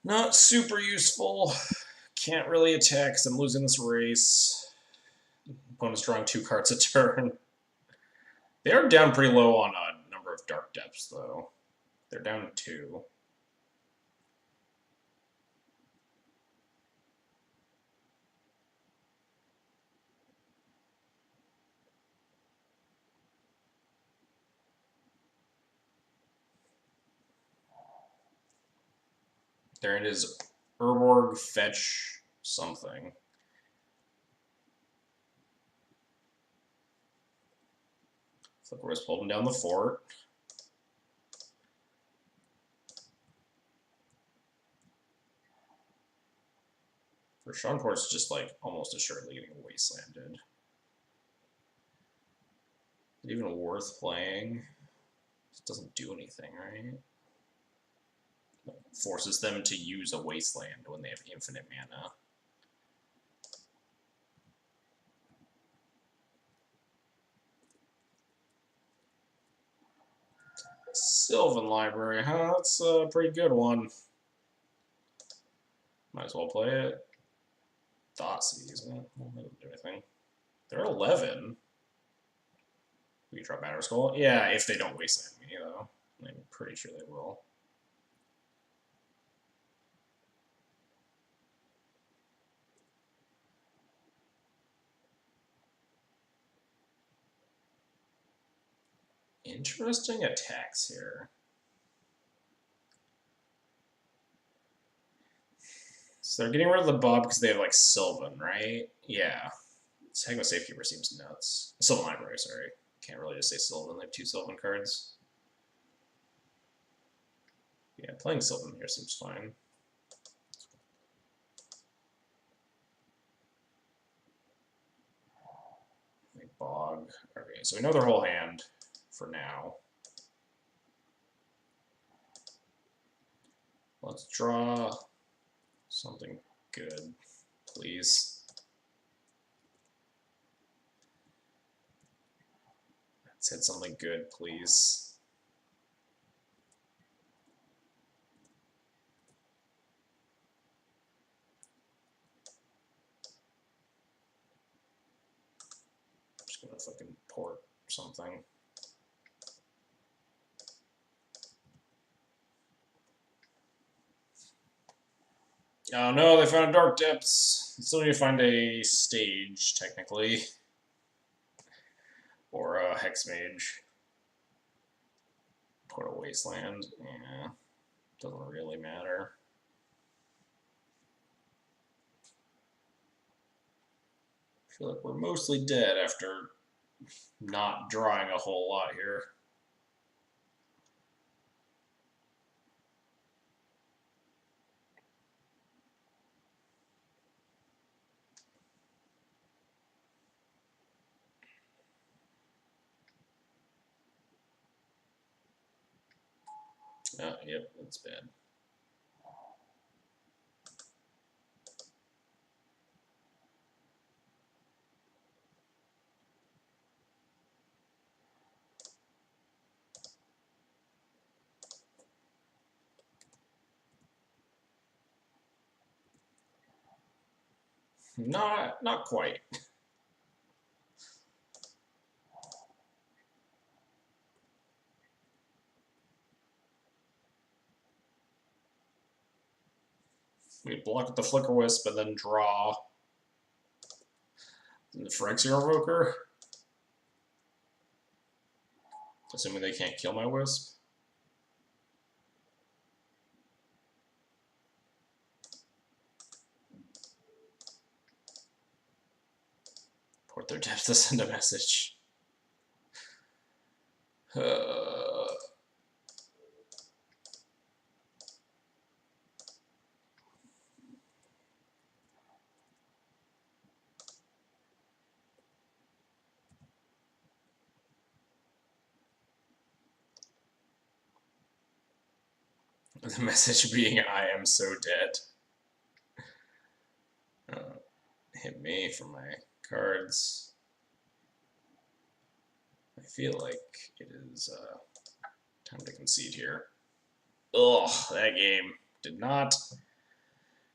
Not super useful. Can't really attack because I'm losing this race. Opponent's drawing 2 cards a turn. They are down pretty low on a number of Dark Depths, though. They're down 2. There it is. Urborg, fetch something. Flicker's holding down the fort. For Seanport's just like almost assuredly getting wastelanded. Is it even worth playing? It doesn't do anything, right? It forces them to use a wasteland when they have infinite mana. Sylvan Library, huh? That's a pretty good one. Might as well play it. Thoughtseize, well, that doesn't do anything. They're 11. We can drop Batter Skull. Yeah, if they don't wasteland me, though. I'm pretty sure they will. Interesting attacks here. So they're getting rid of the Bob because they have like Sylvan, right? Yeah. Sagma Safekeeper seems nuts. Sylvan Library, sorry. Can't really just say Sylvan, they have 2 Sylvan cards. Yeah, playing Sylvan here seems fine. Bog. Okay, so we know their whole hand for now. Let's draw Something good, please. Let's hit something good, please. I'm just gonna fucking port something. Oh no, they found a Dark Depths. Still need to find a stage, technically. Or a Hex Mage. Port a Wasteland. Yeah. Doesn't really matter. I feel like we're mostly dead after not drawing a whole lot here. Yep, that's bad. Not quite. We block with the Flicker Wisp and then draw the Phyrexian Invoker. Assuming they can't kill my Wisp. Port their depth to send a message. The message being, I am so dead. Hit me for my cards. I feel like it is time to concede here. Ugh, that game did not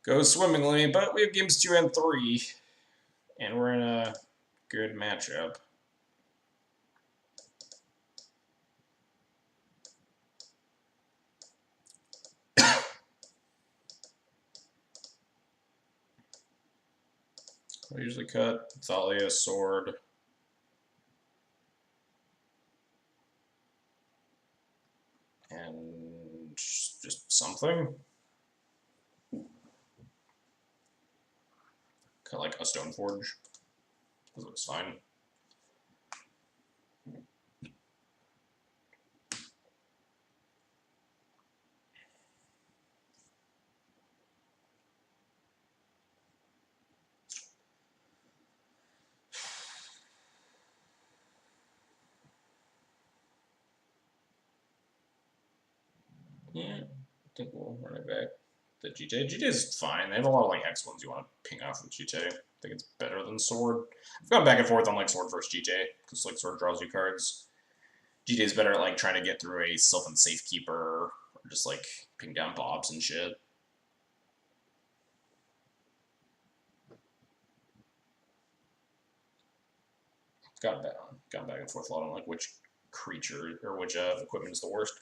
go swimmingly, but we have games 2 and 3, and we're in a good matchup. I usually cut Thalia, Sword. And just something. Kind of like a Stoneforge. This looks fine. Yeah, I think we'll run it back. The GTA. GTA is fine. They have a lot of like X ones you want to ping off with GTA. I think it's better than Sword. I've gone back and forth on like Sword versus GTA because like Sword draws you cards. GTA is better at like trying to get through a Sylvan Safekeeper or just like ping down Bobs and shit. Gone back and forth a lot on like which creature or which equipment is the worst.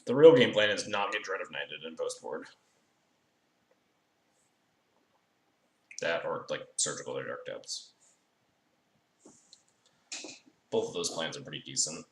The real game plan is not get Dread of Knighted in post board. That or like Surgical or Dark Depths. Both of those plans are pretty decent.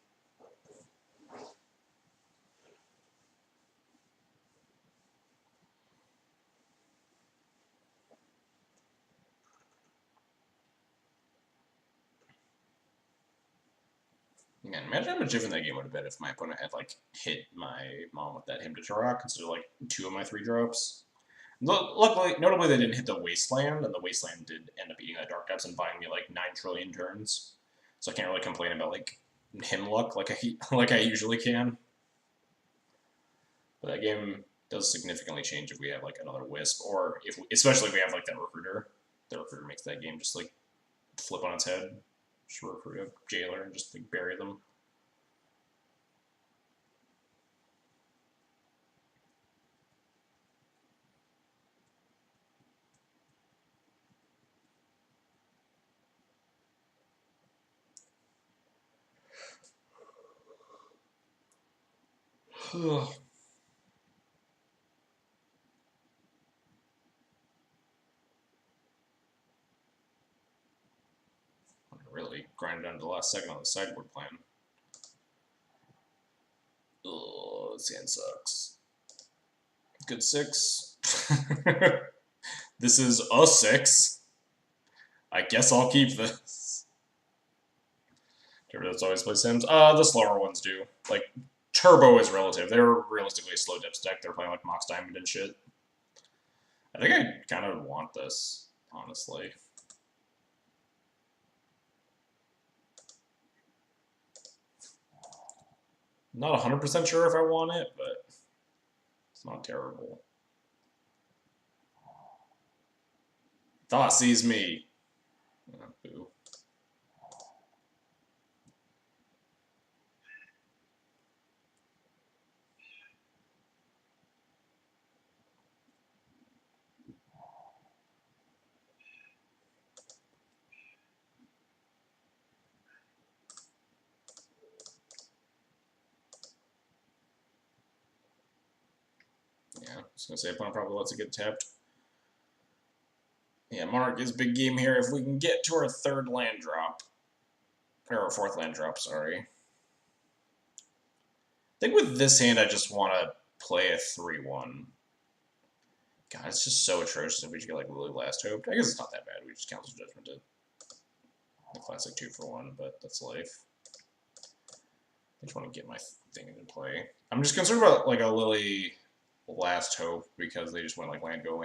Man, imagine how much different that game would have been if my opponent had like hit my mom with that Hymn to Turok instead of like 2 of my 3 drops. Luckily, notably, they didn't hit the Wasteland, and the Wasteland did end up eating that Dark Depths and buying me like 9 trillion turns. So I can't really complain about like him luck like I usually can. But that game does significantly change if we have like another Wisp, or if especially if we have like that recruiter. The recruiter makes that game just like flip on its head. Just recruit a jailer and just like bury them. Really grind down to the last second on the sideboard plan. Oh, this hand sucks. Good 6. This is a 6. I guess I'll keep this. Turbo always play Sims. The slower ones do. Like, Turbo is relative. They're realistically a slow depth deck. They're playing like Mox Diamond and shit. I think I kind of want this, honestly. Not 100% sure if I want it, but it's not terrible. Thought sees me. Oh, boo. Yeah, I was gonna say opponent probably lets it get tapped. Yeah, Mark is big game here. If we can get to our 3rd land drop, or our 4th land drop, sorry. I think with this hand, I just want to play a 3-1. God, it's just so atrocious if we just get like Lily Last Hope. I guess it's not that bad. We just cancel Judgment it. The classic 2-for-1, but that's life. I just want to get my thing into play. I'm just concerned about like a Lily Last Hope because they just went like land go.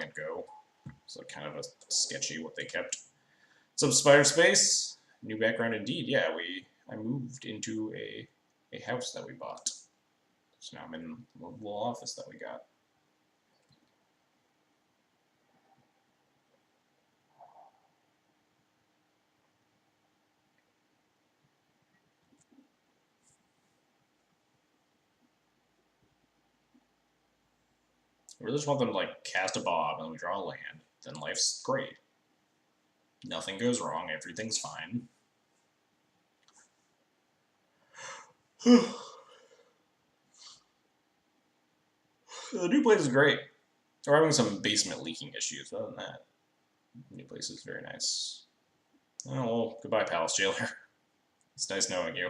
So kind of a sketchy what they kept. Some Spider Space, new background indeed. Yeah, I moved into a house that we bought. So now I'm in the little office that we got. I really just want them to like cast a Bob and we draw a land. Then life's great. Nothing goes wrong. Everything's fine. The new place is great. We're having some basement leaking issues. Other than that, the new place is very nice. Oh, well, goodbye, Palace Jailer. It's nice knowing you.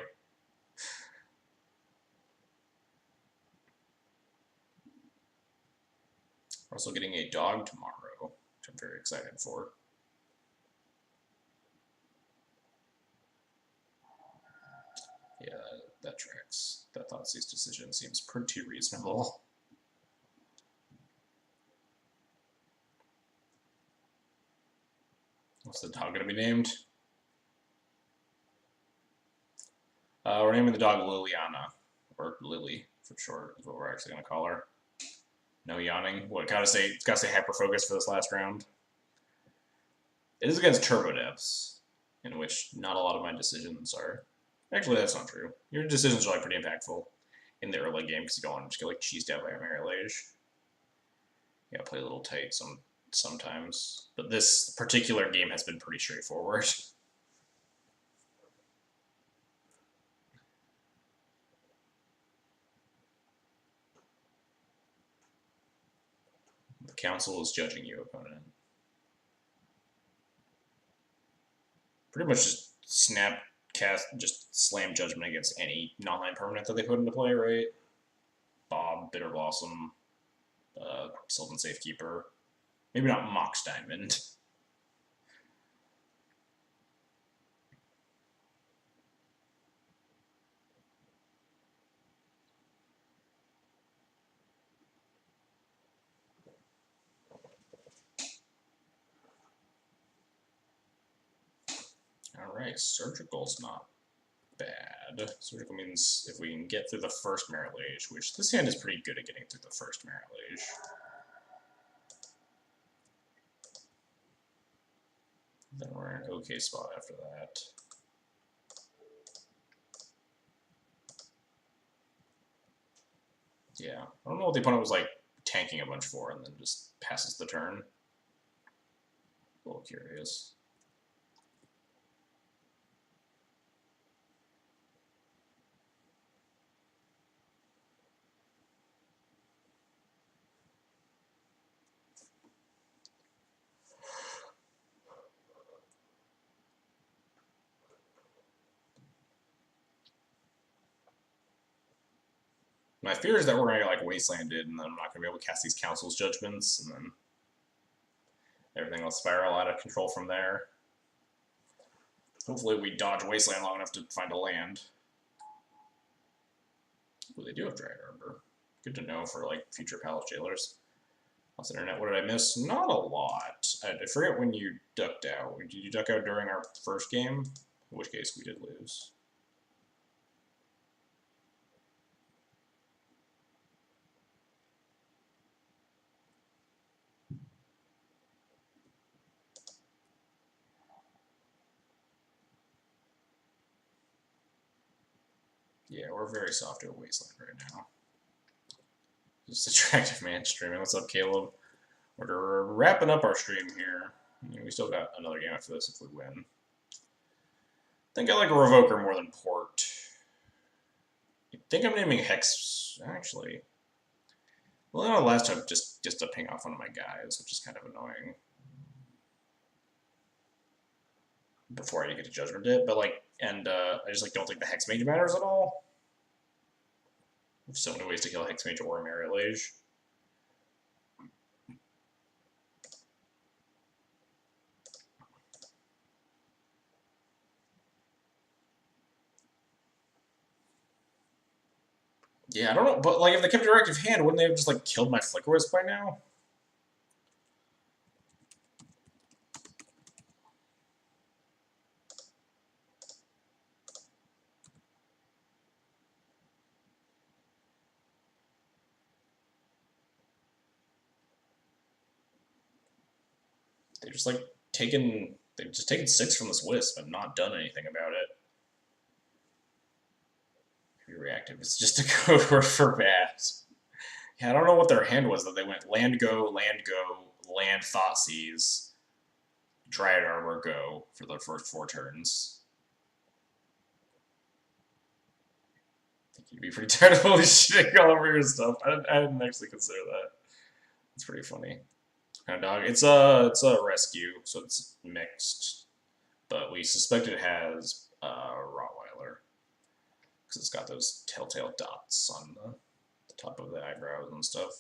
We're also getting a dog tomorrow, which I'm very excited for. Yeah, that tracks. That Thoughtseize decision seems pretty reasonable. What's the dog going to be named? We're naming the dog Liliana, or Lily for short, is what we're actually going to call her. No yawning. What, gotta stay hyper focused for this last round. It is against Turbo Devs, in which not a lot of my decisions are. Actually, that's not true. Your decisions are like pretty impactful in the early game because you don't want to just get like cheesed out by a Mary Lage. Yeah, play a little tight sometimes, but this particular game has been pretty straightforward. The council is judging you, opponent. Pretty much just snap, cast, just slam judgment against any non-land permanent that they put into play, right? Bob, Bitter Blossom, Sylvan Safekeeper. Maybe not Mox Diamond. Alright, Surgical's not bad. bad. So it means if we can get through the first Merit Age, which this hand is pretty good at getting through the first Merit Age. Then we're in an okay spot after that. Yeah, I don't know what the opponent was like tanking a bunch for and then just passes the turn. A little curious. My fear is that we're gonna get like wastelanded, and then I'm not gonna be able to cast these council's judgments, and then everything will spiral out of control from there. Hopefully, we dodge wasteland long enough to find a land. Ooh, they do have Dryad Arbor. Good to know for like future Palace Jailers. Plus internet, what did I miss? Not a lot. I forget when you ducked out. Did you duck out during our first game? In which case we did lose. Yeah, we're very soft to a wasteland right now. Just attractive man streaming. What's up, Caleb? We're wrapping up our stream here. We still got another game after this if we win. I think I like Revoker more than Port. I think I'm naming Hex, actually. Well, no, last time just to ping off one of my guys, which is kind of annoying. Before I get to Judgment It, but like, and I just like don't think the Hex Mage matters at all. There's so many ways to kill Hex Mage or Merit Lage. Yeah, I don't know, but like if they kept Directive Hand, wouldn't they have just like killed my Flicker Wisp by now? They've just like they've just taken 6 from this Wisp and not done anything about it. Reactive. It's just a code word for bad. Yeah, I don't know what their hand was that they went land, land, Thoughtseize, Dryad Arbor, go for the first 4 turns. I think you'd be pretty tired of holy shitting all over your stuff. I didn't actually consider that. It's pretty funny. Kind of dog. It's a rescue, so it's mixed, but we suspect it has Rottweiler because it's got those telltale dots on the top of the eyebrows and stuff.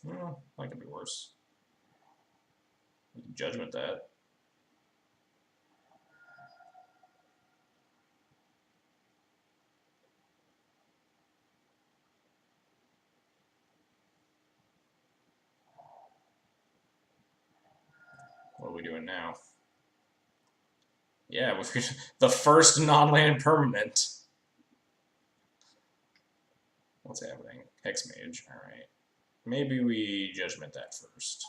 Well, that could be worse. We can Judgment that. What are we doing now? Yeah, the first non-land permanent. What's happening? Hex Mage. Alright. Maybe we Judgment that first.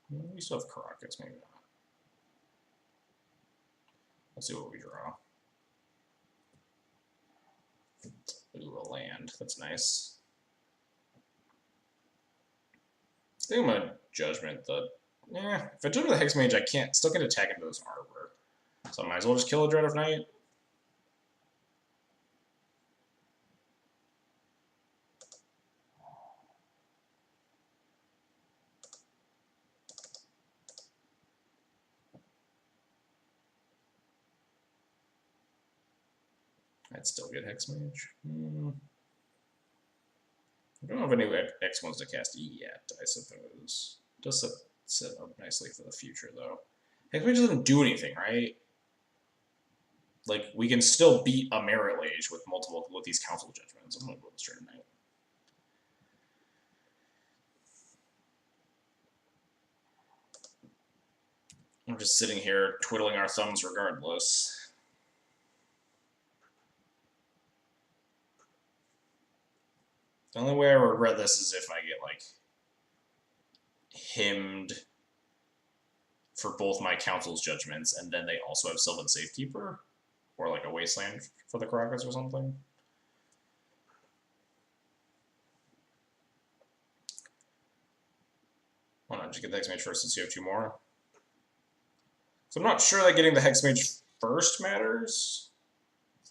We still have Caracas, maybe not. Let's see what we draw. Ooh, a land. That's nice. I think I'm gonna Judgment the... Yeah, if I Judgment the Hex Mage, I still can't attack into this Arbor. So I might as well just kill a Dread of Night. I'd still get Hex Mage. I don't have any X ones to cast yet, I suppose. It does set up nicely for the future, though. Hex Mage doesn't do anything, right? Like, we can still beat a Merit Lage with these council judgments. I'm gonna go with Straight Knight. We're just sitting here twiddling our thumbs regardless. The only way I regret this is if I get, like, hymned for both my council's judgments, and then they also have Sylvan Safekeeper, or, like, a Wasteland for the Caracas or something. Why not just get the Hexmage first since you have 2 more? So I'm not sure that getting the Hexmage first matters.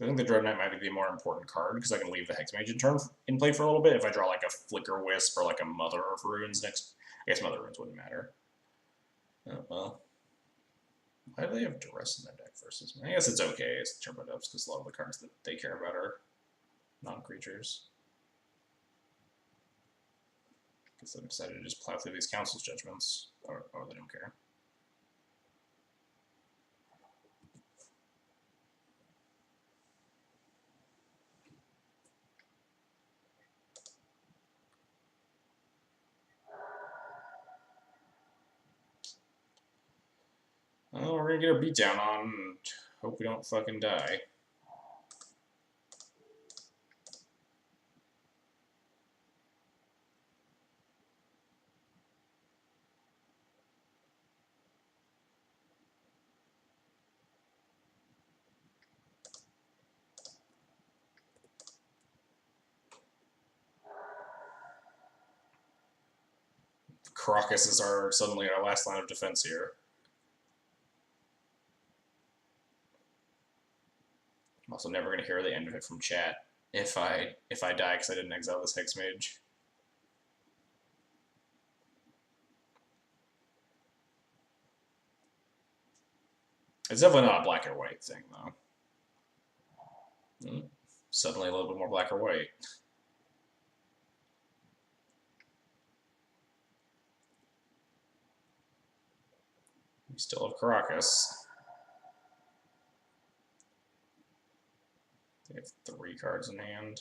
I think the Dreadnought might be the more important card, because I can leave the Hexmage in play for a little bit if I draw like a Flicker Wisp or like a Mother of Runes next. I guess Mother of Runes wouldn't matter. Oh, well. Why do they have Duress in their deck versus me? I guess it's okay. It's Turbo Dubs, because a lot of the cards that they care about are non-creatures. Guess I've decided to just plow through these Council's judgments, or they don't care. Well, we're gonna get our beat down on and hope we don't fucking die. Caracas is suddenly our last line of defense here. I'm also never gonna hear the end of it from chat if I die because I didn't exile this Hexmage. It's definitely not a black or white thing though. Suddenly a little bit more black or white. We still have Caracas. They have 3 cards in hand.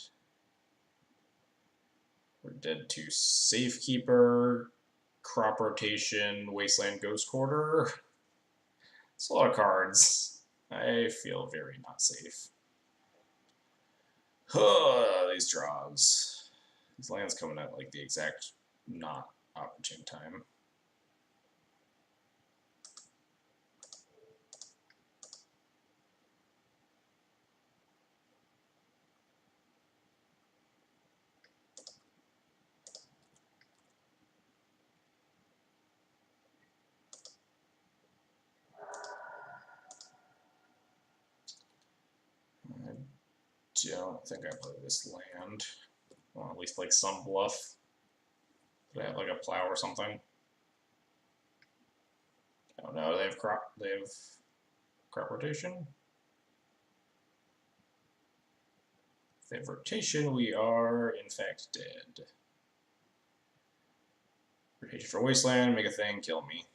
We're dead to Safekeeper, Crop Rotation, Wasteland Ghost Quarter. It's a lot of cards. I feel very not safe. These draws. These lands coming at like the exact not opportune time. I don't think I play this land. Well, at least like some bluff. Do I have like a plow or something? Oh no, they have crop rotation. If they have rotation, we are in fact dead. Rotation for Wasteland, make a thing, kill me.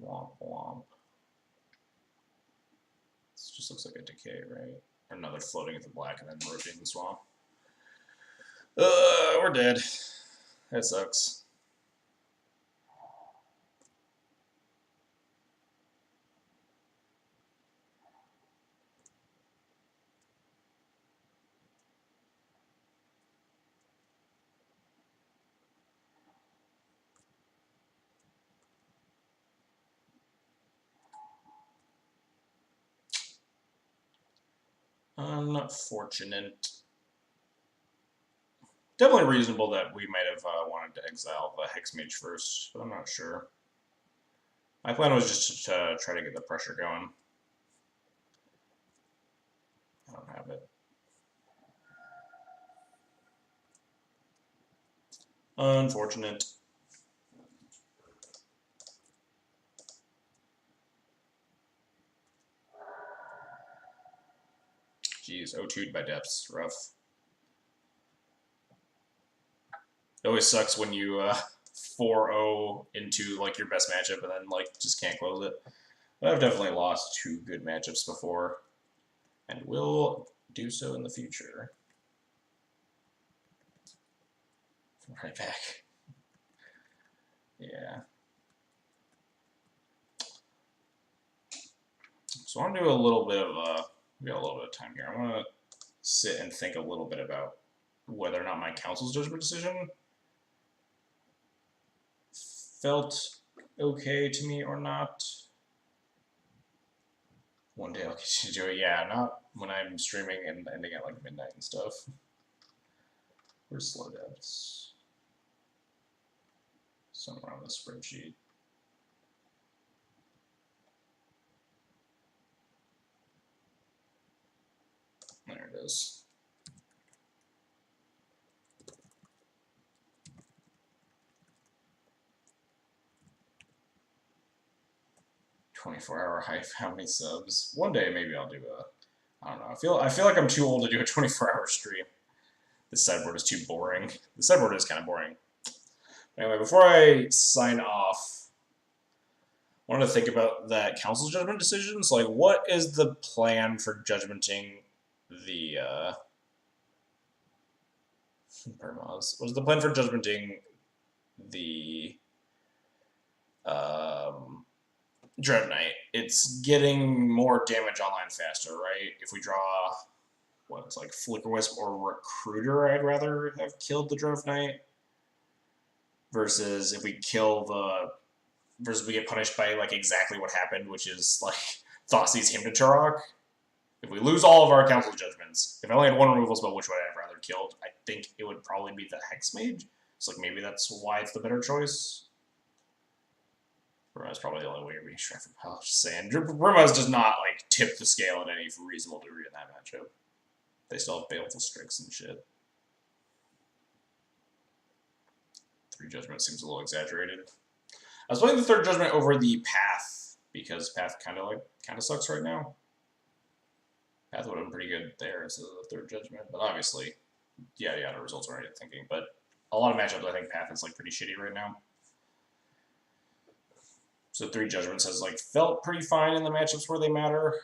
Womp womp. This just looks like a decay, right? Or another floating at the black and then rotating the swamp. We're dead. That sucks. Unfortunate. Definitely reasonable that we might have wanted to exile the Hexmage first, but I'm not sure. My plan was just to try to get the pressure going. I don't have it. Unfortunate. Jeez, 0-2'd by depths. Rough. It always sucks when you 4-0 into like your best matchup and then like just can't close it. But I've definitely lost 2 good matchups before, and will do so in the future. Right back. Yeah. So I want to do a little bit of we got a little bit of time here. I want to sit and think a little bit about whether or not my council's judgment decision felt okay to me or not. One day I'll get you to do it. Yeah, not when I'm streaming and ending at like midnight and stuff. Where's slow depths? Somewhere on the spreadsheet. There it is. "24-hour hype." How many subs? One day maybe I'll do a. I don't know. I feel like I'm too old to do a 24-hour stream. This sideboard is too boring. The sideboard is kind of boring. Anyway, before I sign off, I wanted to think about that council judgment decisions. Like, what is the plan for judgmenting the permos? What is the plan for judgmenting the Dread Knight? It's getting more damage online faster, right? If we draw what's like Flicker Wisp or Recruiter, I'd rather have killed the Dread Knight. Versus if we kill the versus we get punished by like exactly what happened, which is like Thoughtseize Hymn to Turok. If we lose all of our council judgments, if I only had one removal spell, which would I have rather killed? I think it would probably be the Hex Mage. So like maybe that's why it's the better choice. Burma's probably the only way to be sure. I was just saying, Burma's does not like tip the scale in any reasonable degree in that matchup. They still have Baleful Strix and shit. 3 Judgment seems a little exaggerated. I was playing the 3rd Judgment over the Path because Path kind of sucks right now. Path would have been pretty good there instead of the 3rd Judgment, but obviously, yeah, the results are already thinking. But a lot of matchups, I think Path is like pretty shitty right now. So 3 Judgments has like felt pretty fine in the matchups where they matter.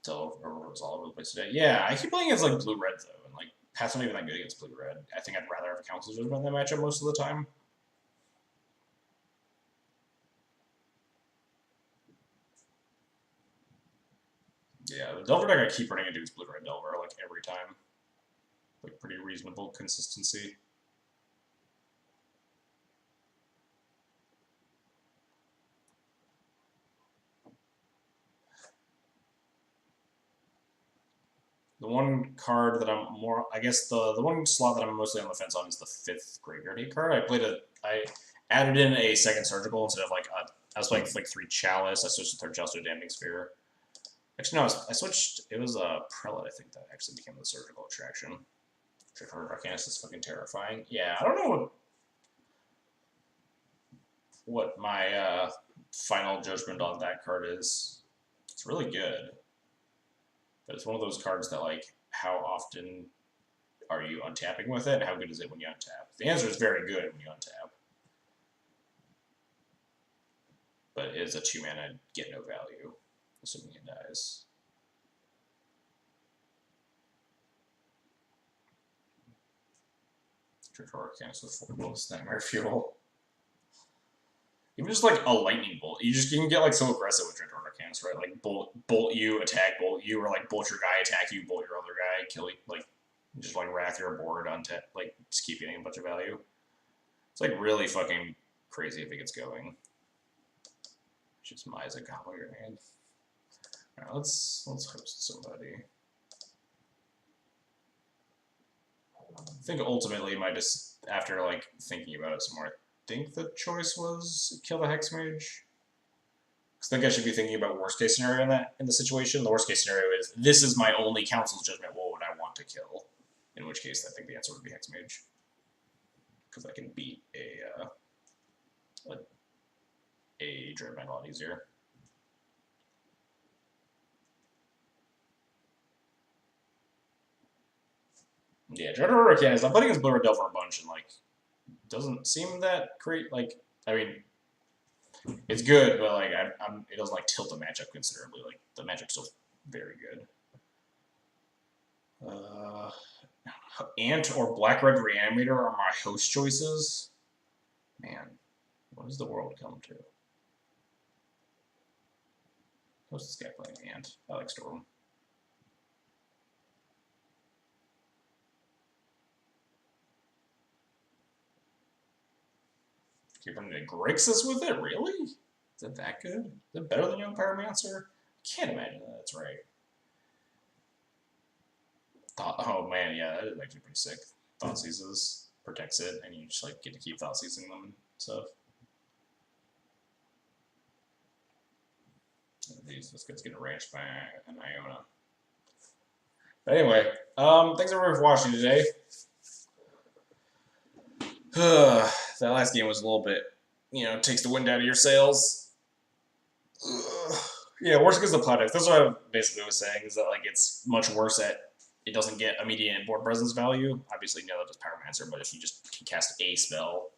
Until it was all over the place today. Yeah, I keep playing against like blue-red though, and like Path's not even that good against blue-red. I think I'd rather have a Council Judgment in that matchup most of the time. Yeah, the Delver deck I keep running into is blue-red Delver like every time. Like pretty reasonable consistency. The one card that I'm more, I guess the one slot that I'm mostly on the fence on is the 5th Graveyard Hate card. I added in a 2nd Surgical instead of like I was playing like 3 Chalice. I switched to 3rd Chalice to a Damning Sphere. Actually, no, I switched. It was a Prelate, I think, that actually became the Surgical attraction. Trickheart Arcanist is fucking terrifying. Yeah, I don't know what my final judgment on that card is. It's really good. But it's one of those cards that, like, how often are you untapping with it? How good is it when you untap? The answer is very good when you untap. But it is a 2-mana get no value, assuming it dies. Trickheart Arcanist with 4 bullets, Nightmare Fuel. Even just like a lightning bolt, you can get like so aggressive with Trickheart Arcanist, right? Like bolt you, attack bolt you, or like bolt your guy, attack you, bolt your other guy, kill you, like just like wrath your board, untap, like just keep getting a bunch of value. It's like really fucking crazy if it gets going. Just Miza Gobble your hand. Alright, let's host somebody. I think ultimately after like thinking about it some more, I think the choice was kill the Hex Mage. I think I should be thinking about worst case scenario in the situation. The worst case scenario is this is my only Council's Judgment. What would I want to kill? In which case, I think the answer would be Hex Mage, because I can beat a Dread Knight a lot easier. Yeah, Dread Hurricane I'm playing against Blue Red Delver a bunch and like doesn't seem that great. Like, I mean, it's good, but like it doesn't like tilt the matchup considerably. Like the matchup's still very good. Ant or Black Red Reanimator are my host choices. Man, what does the world come to? What's this guy playing Ant? I like Storm. Keep running to Grixis with it? Really? Is it that good? Is it better than Young Pyromancer? I can't imagine that's right. Oh man, yeah, that is actually pretty sick. Thought Seizes protects it, and you just like get to keep Thought Seizing them and stuff. Jeez, this guy's getting ranched by an Iona. But anyway, thanks everybody for watching today. That last game was a little bit, takes the wind out of your sails. Yeah, worse because the product. That's what I basically was saying, is that like it's much worse at it doesn't get immediate board presence value. Obviously, that does Pyromancer, but if you just can cast a spell,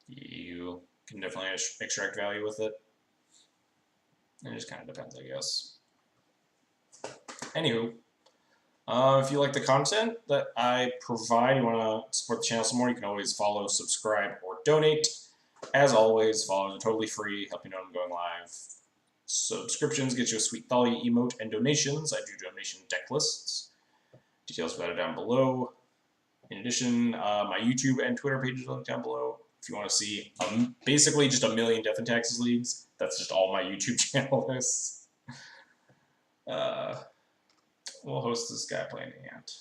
you can definitely extract value with it. It just kind of depends, I guess. Anywho, if you like the content that I provide, you want to support the channel some more, you can always follow, subscribe, or donate. As always, follows are totally free, help you know I'm going live. Subscriptions get you a sweet Thalia emote, and donations, I do donation deck lists. Details about it down below. In addition, my YouTube and Twitter pages are linked down below. If you want to see basically just a million Death and Taxes leagues, that's just all my YouTube channel is. We'll host this guy playing Ant.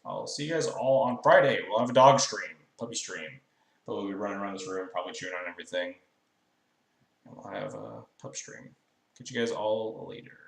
I'll see you guys all on Friday. We'll have a dog stream, puppy stream. We'll be running around this room, probably chewing on everything. And we'll have a pup stream. Catch you guys all later.